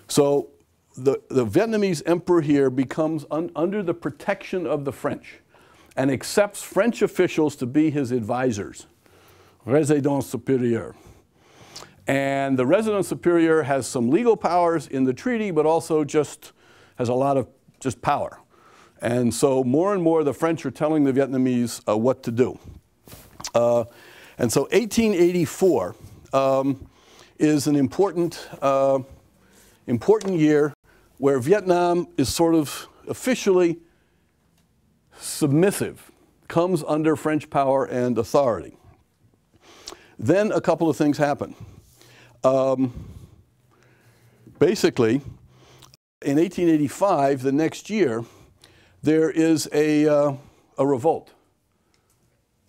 So the Vietnamese emperor here becomes under the protection of the French and accepts French officials to be his advisors, résident supérieur. And the resident superior has some legal powers in the treaty, but also just has a lot of just power. And so more and more the French are telling the Vietnamese what to do. And so 1884 is an important year where Vietnam is sort of officially submissive, comes under French power and authority. Then a couple of things happen. Basically, in 1885, the next year, there is a revolt.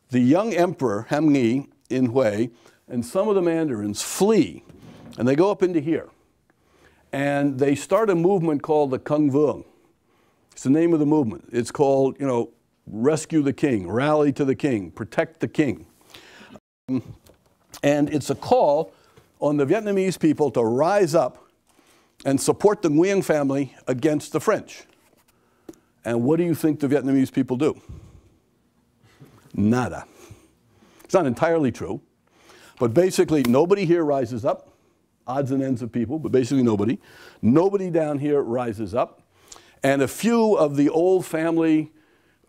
The young emperor, Ham Nghi, in Hue, and some of the mandarins flee, and they go up into here. And they start a movement called the Kung Vuong. It's the name of the movement. It's called, you know, rescue the king, rally to the king, protect the king. And it's a call on the Vietnamese people to rise up and support the Nguyen family against the French. And what do you think the Vietnamese people do? Nada. It's not entirely true, but basically nobody here rises up. Odds and ends of people, but basically nobody. Nobody down here rises up. And a few of the old family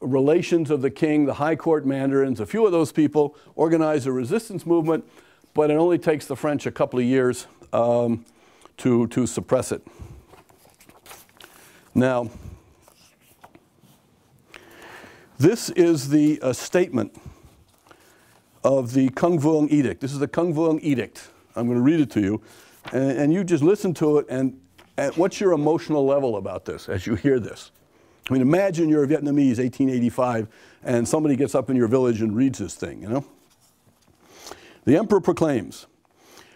relations of the king, the high court mandarins, a few of those people organize a resistance movement, but it only takes the French a couple of years to suppress it. Now, this is the statement of the Kung Vuong Edict. This is the Kung Vuong Edict. I'm going to read it to you, and you just listen to it, and what's your emotional level about this as you hear this? I mean, imagine you're a Vietnamese, 1885, and somebody gets up in your village and reads this thing, you know? The emperor proclaims,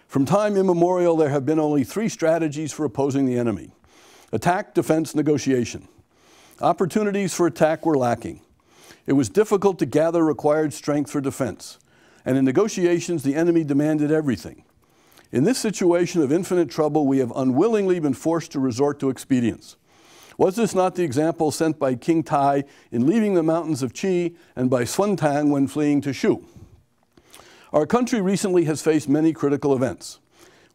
"From time immemorial, there have been only 3 strategies for opposing the enemy: attack, defense, negotiation. Opportunities for attack were lacking. It was difficult to gather required strength for defense, and in negotiations, the enemy demanded everything. In this situation of infinite trouble, we have unwillingly been forced to resort to expedients. Was this not the example sent by King Tai in leaving the mountains of Qi and by Sun Tang when fleeing to Shu? Our country recently has faced many critical events.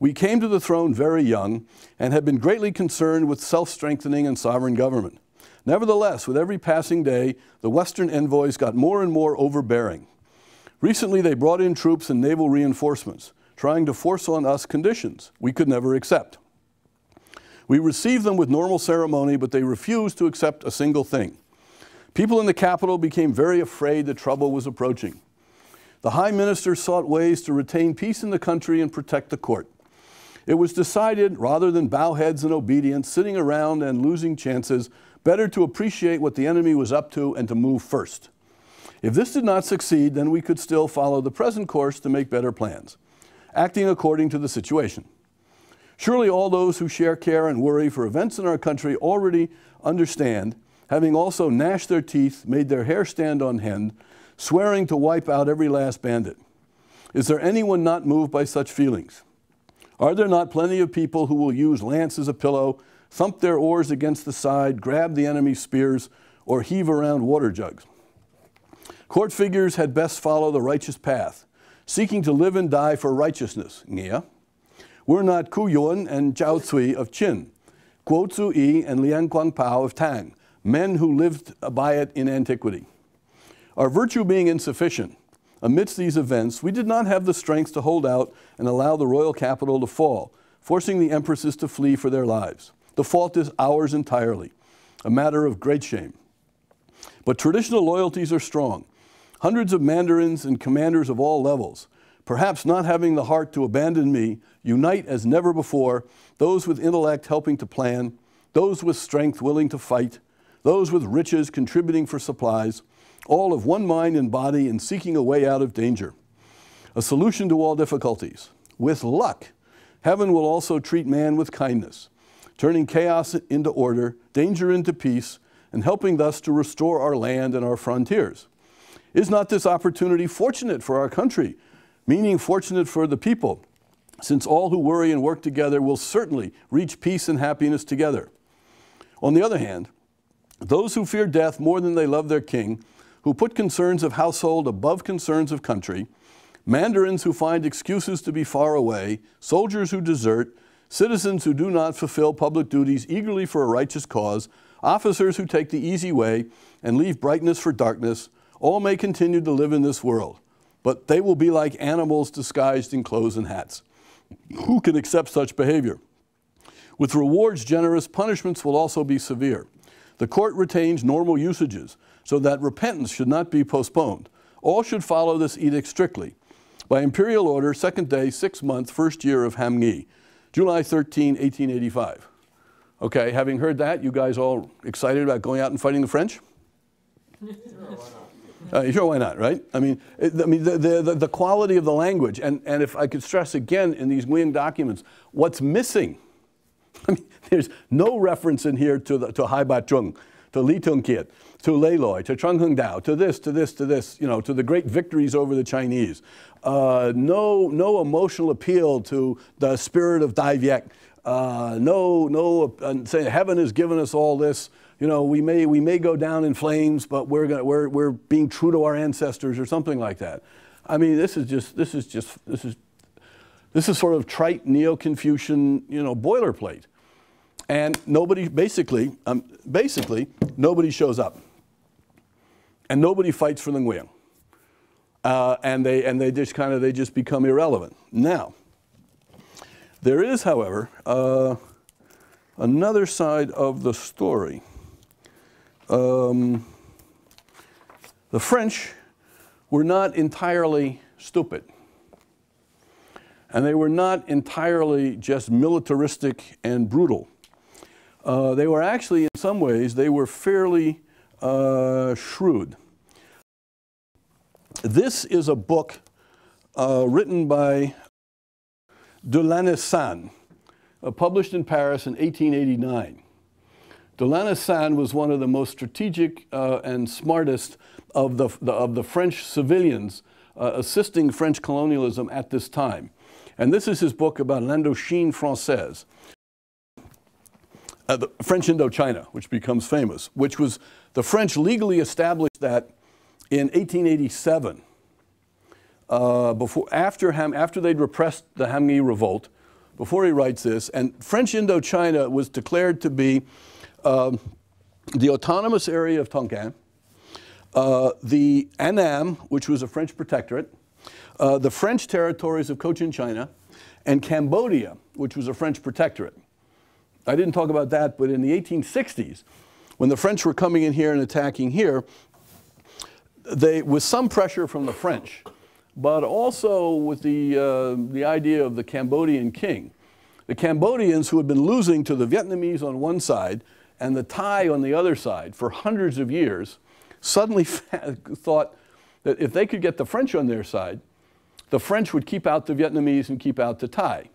We came to the throne very young and have been greatly concerned with self-strengthening and sovereign government. Nevertheless, with every passing day, the Western envoys got more and more overbearing. Recently, they brought in troops and naval reinforcements, trying to force on us conditions we could never accept. We received them with normal ceremony, but they refused to accept a single thing. People in the capital became very afraid that trouble was approaching. The High Minister sought ways to retain peace in the country and protect the court. It was decided, rather than bow heads in obedience, sitting around and losing chances, better to appreciate what the enemy was up to and to move first. If this did not succeed, then we could still follow the present course to make better plans, acting according to the situation. Surely all those who share care and worry for events in our country already understand, having also gnashed their teeth, made their hair stand on end, swearing to wipe out every last bandit. Is there anyone not moved by such feelings? Are there not plenty of people who will use lance as a pillow, thump their oars against the side, grab the enemy's spears, or heave around water jugs? Court figures had best follow the righteous path, seeking to live and die for righteousness, Nia. We're not Ku Yun and Zhao Cui of Qin, Guo Tzu Yi and Liang Guangpao of Tang, men who lived by it in antiquity. Our virtue being insufficient, amidst these events, we did not have the strength to hold out and allow the royal capital to fall, forcing the empresses to flee for their lives. The fault is ours entirely, a matter of great shame. But traditional loyalties are strong. Hundreds of mandarins and commanders of all levels, perhaps not having the heart to abandon me, unite as never before, those with intellect helping to plan, those with strength willing to fight, those with riches contributing for supplies, all of one mind and body in seeking a way out of danger, a solution to all difficulties. With luck, heaven will also treat man with kindness, turning chaos into order, danger into peace, and helping thus to restore our land and our frontiers. Is not this opportunity fortunate for our country, meaning fortunate for the people, since all who worry and work together will certainly reach peace and happiness together? On the other hand, those who fear death more than they love their king, who put concerns of household above concerns of country, mandarins who find excuses to be far away, soldiers who desert, citizens who do not fulfill public duties eagerly for a righteous cause, officers who take the easy way and leave brightness for darkness, all may continue to live in this world, but they will be like animals disguised in clothes and hats. Who can accept such behavior? With rewards generous, punishments will also be severe. The court retains normal usages, so that repentance should not be postponed. All should follow this edict strictly. By imperial order, 2nd day, 6th month, 1st year of Hamngi, July 13, 1885. Okay, having heard that, you guys all excited about going out and fighting the French? Sure, why not, right? I mean, the quality of the language, and if I could stress again in these Nguyen documents, what's missing? I mean, there's no reference in here to Hai Ba Chung, to Li Tung Kiet, to Lei Loi, to Trung Hung Dao, to this, you know, to the great victories over the Chinese. No emotional appeal to the spirit of Dai Viet. Saying heaven has given us all this. You know, we may go down in flames, but we're being true to our ancestors or something like that. I mean, this is sort of trite Neo-Confucian, you know, boilerplate, and nobody basically nobody shows up, and nobody fights for the Nguyen, and they just become irrelevant. Now, there is, however, another side of the story. The French were not entirely stupid. And they were not entirely just militaristic and brutal. They were actually, in some ways, they were fairly shrewd. This is a book written by de Lanessan, published in Paris in 1889. De Lanessan was one of the most strategic and smartest of the French civilians assisting French colonialism at this time. And this is his book about l'Indochine française, the French Indochina, which becomes famous, which was the French legally established that in 1887, after they'd repressed the Hamgui revolt, before he writes this, and French Indochina was declared to be the autonomous area of Tonkin, the Annam, which was a French protectorate, the French territories of Cochin China, and Cambodia, which was a French protectorate. I didn't talk about that, but in the 1860s, when the French were coming in here and attacking here, with some pressure from the French, but also with the idea of the Cambodian king. The Cambodians, who had been losing to the Vietnamese on one side and the Thai on the other side for hundreds of years, suddenly thought that if they could get the French on their side, the French would keep out the Vietnamese and keep out the Thai.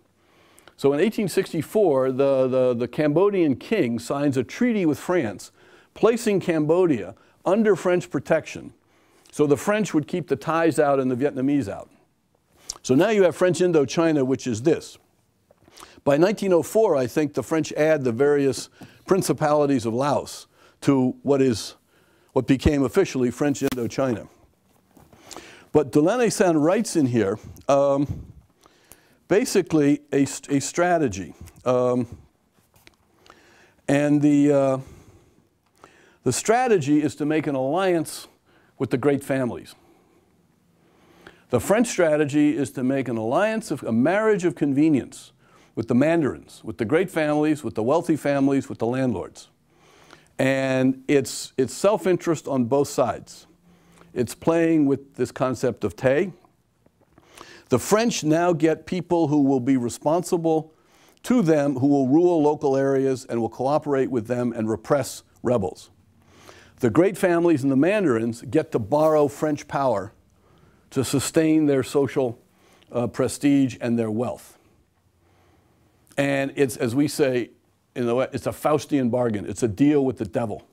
So in 1864, the Cambodian king signs a treaty with France, placing Cambodia under French protection, so the French would keep the Thais out and the Vietnamese out. So now you have French Indochina, which is this. By 1904, I think the French add the various principalities of Laos to what became officially French Indochina. But de Lanessan writes in here basically a strategy. And the strategy is to make an alliance with the great families. The French strategy is to make an alliance, a marriage of convenience with the mandarins, with the great families, with the wealthy families, with the landlords. And it's self-interest on both sides. It's playing with this concept of Tay. The French now get people who will be responsible to them, who will rule local areas and will cooperate with them and repress rebels. The great families and the mandarins get to borrow French power to sustain their social prestige and their wealth. And it's, as we say, it's a Faustian bargain. It's a deal with the devil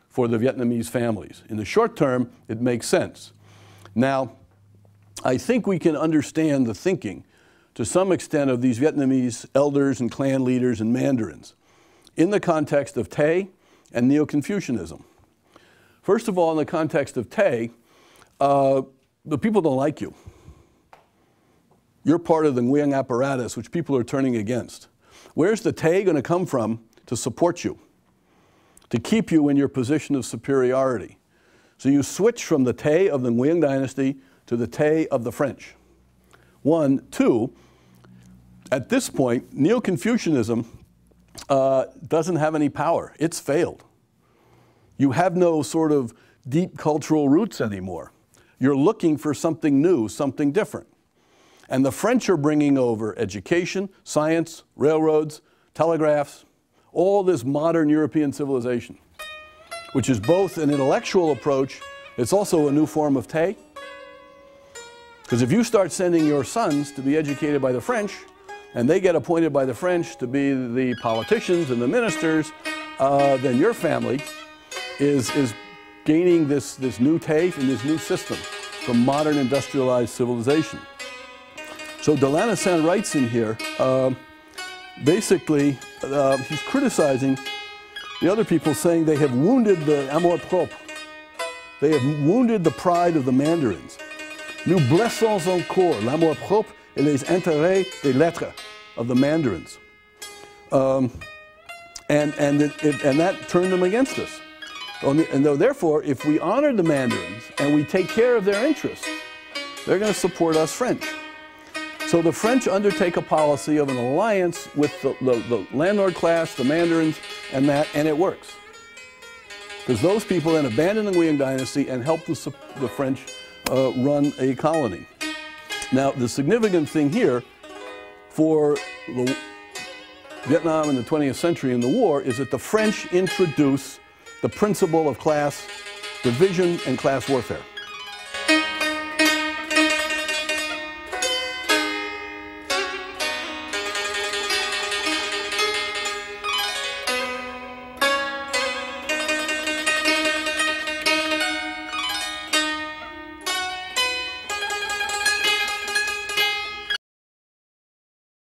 for the Vietnamese families. In the short term, it makes sense. Now, I think we can understand the thinking to some extent of these Vietnamese elders and clan leaders and mandarins in the context of Tay and Neo-Confucianism. First of all, in the context of Tay, the people don't like you. You're part of the Nguyen apparatus, which people are turning against. Where's the Tay going to come from to support you, to keep you in your position of superiority? So you switch from the Tay of the Nguyen dynasty to the Tay of the French. One. Two, at this point, Neo-Confucianism doesn't have any power. It's failed. You have no sort of deep cultural roots anymore. You're looking for something new, something different. And the French are bringing over education, science, railroads, telegraphs, all this modern European civilization, which is both an intellectual approach, it's also a new form of Tay. Because if you start sending your sons to be educated by the French, and they get appointed by the French to be the politicians and the ministers, then your family is gaining this new Tay and this new system from modern industrialized civilization. So de Lanessan writes in here, basically, he's criticizing the other people, saying they have wounded the amour-propre. They have wounded the pride of the mandarins. Nous blessons encore l'amour-propre et les intérêts des lettres of the mandarins. And that turned them against us. And therefore, if we honor the mandarins and we take care of their interests, they're going to support us French. So the French undertake a policy of an alliance with the landlord class, the mandarins, and it works. Because those people then abandon the Nguyen dynasty and help the French run a colony. Now, the significant thing here for Vietnam in the 20th century and the war is that the French introduce the principle of class division and class warfare.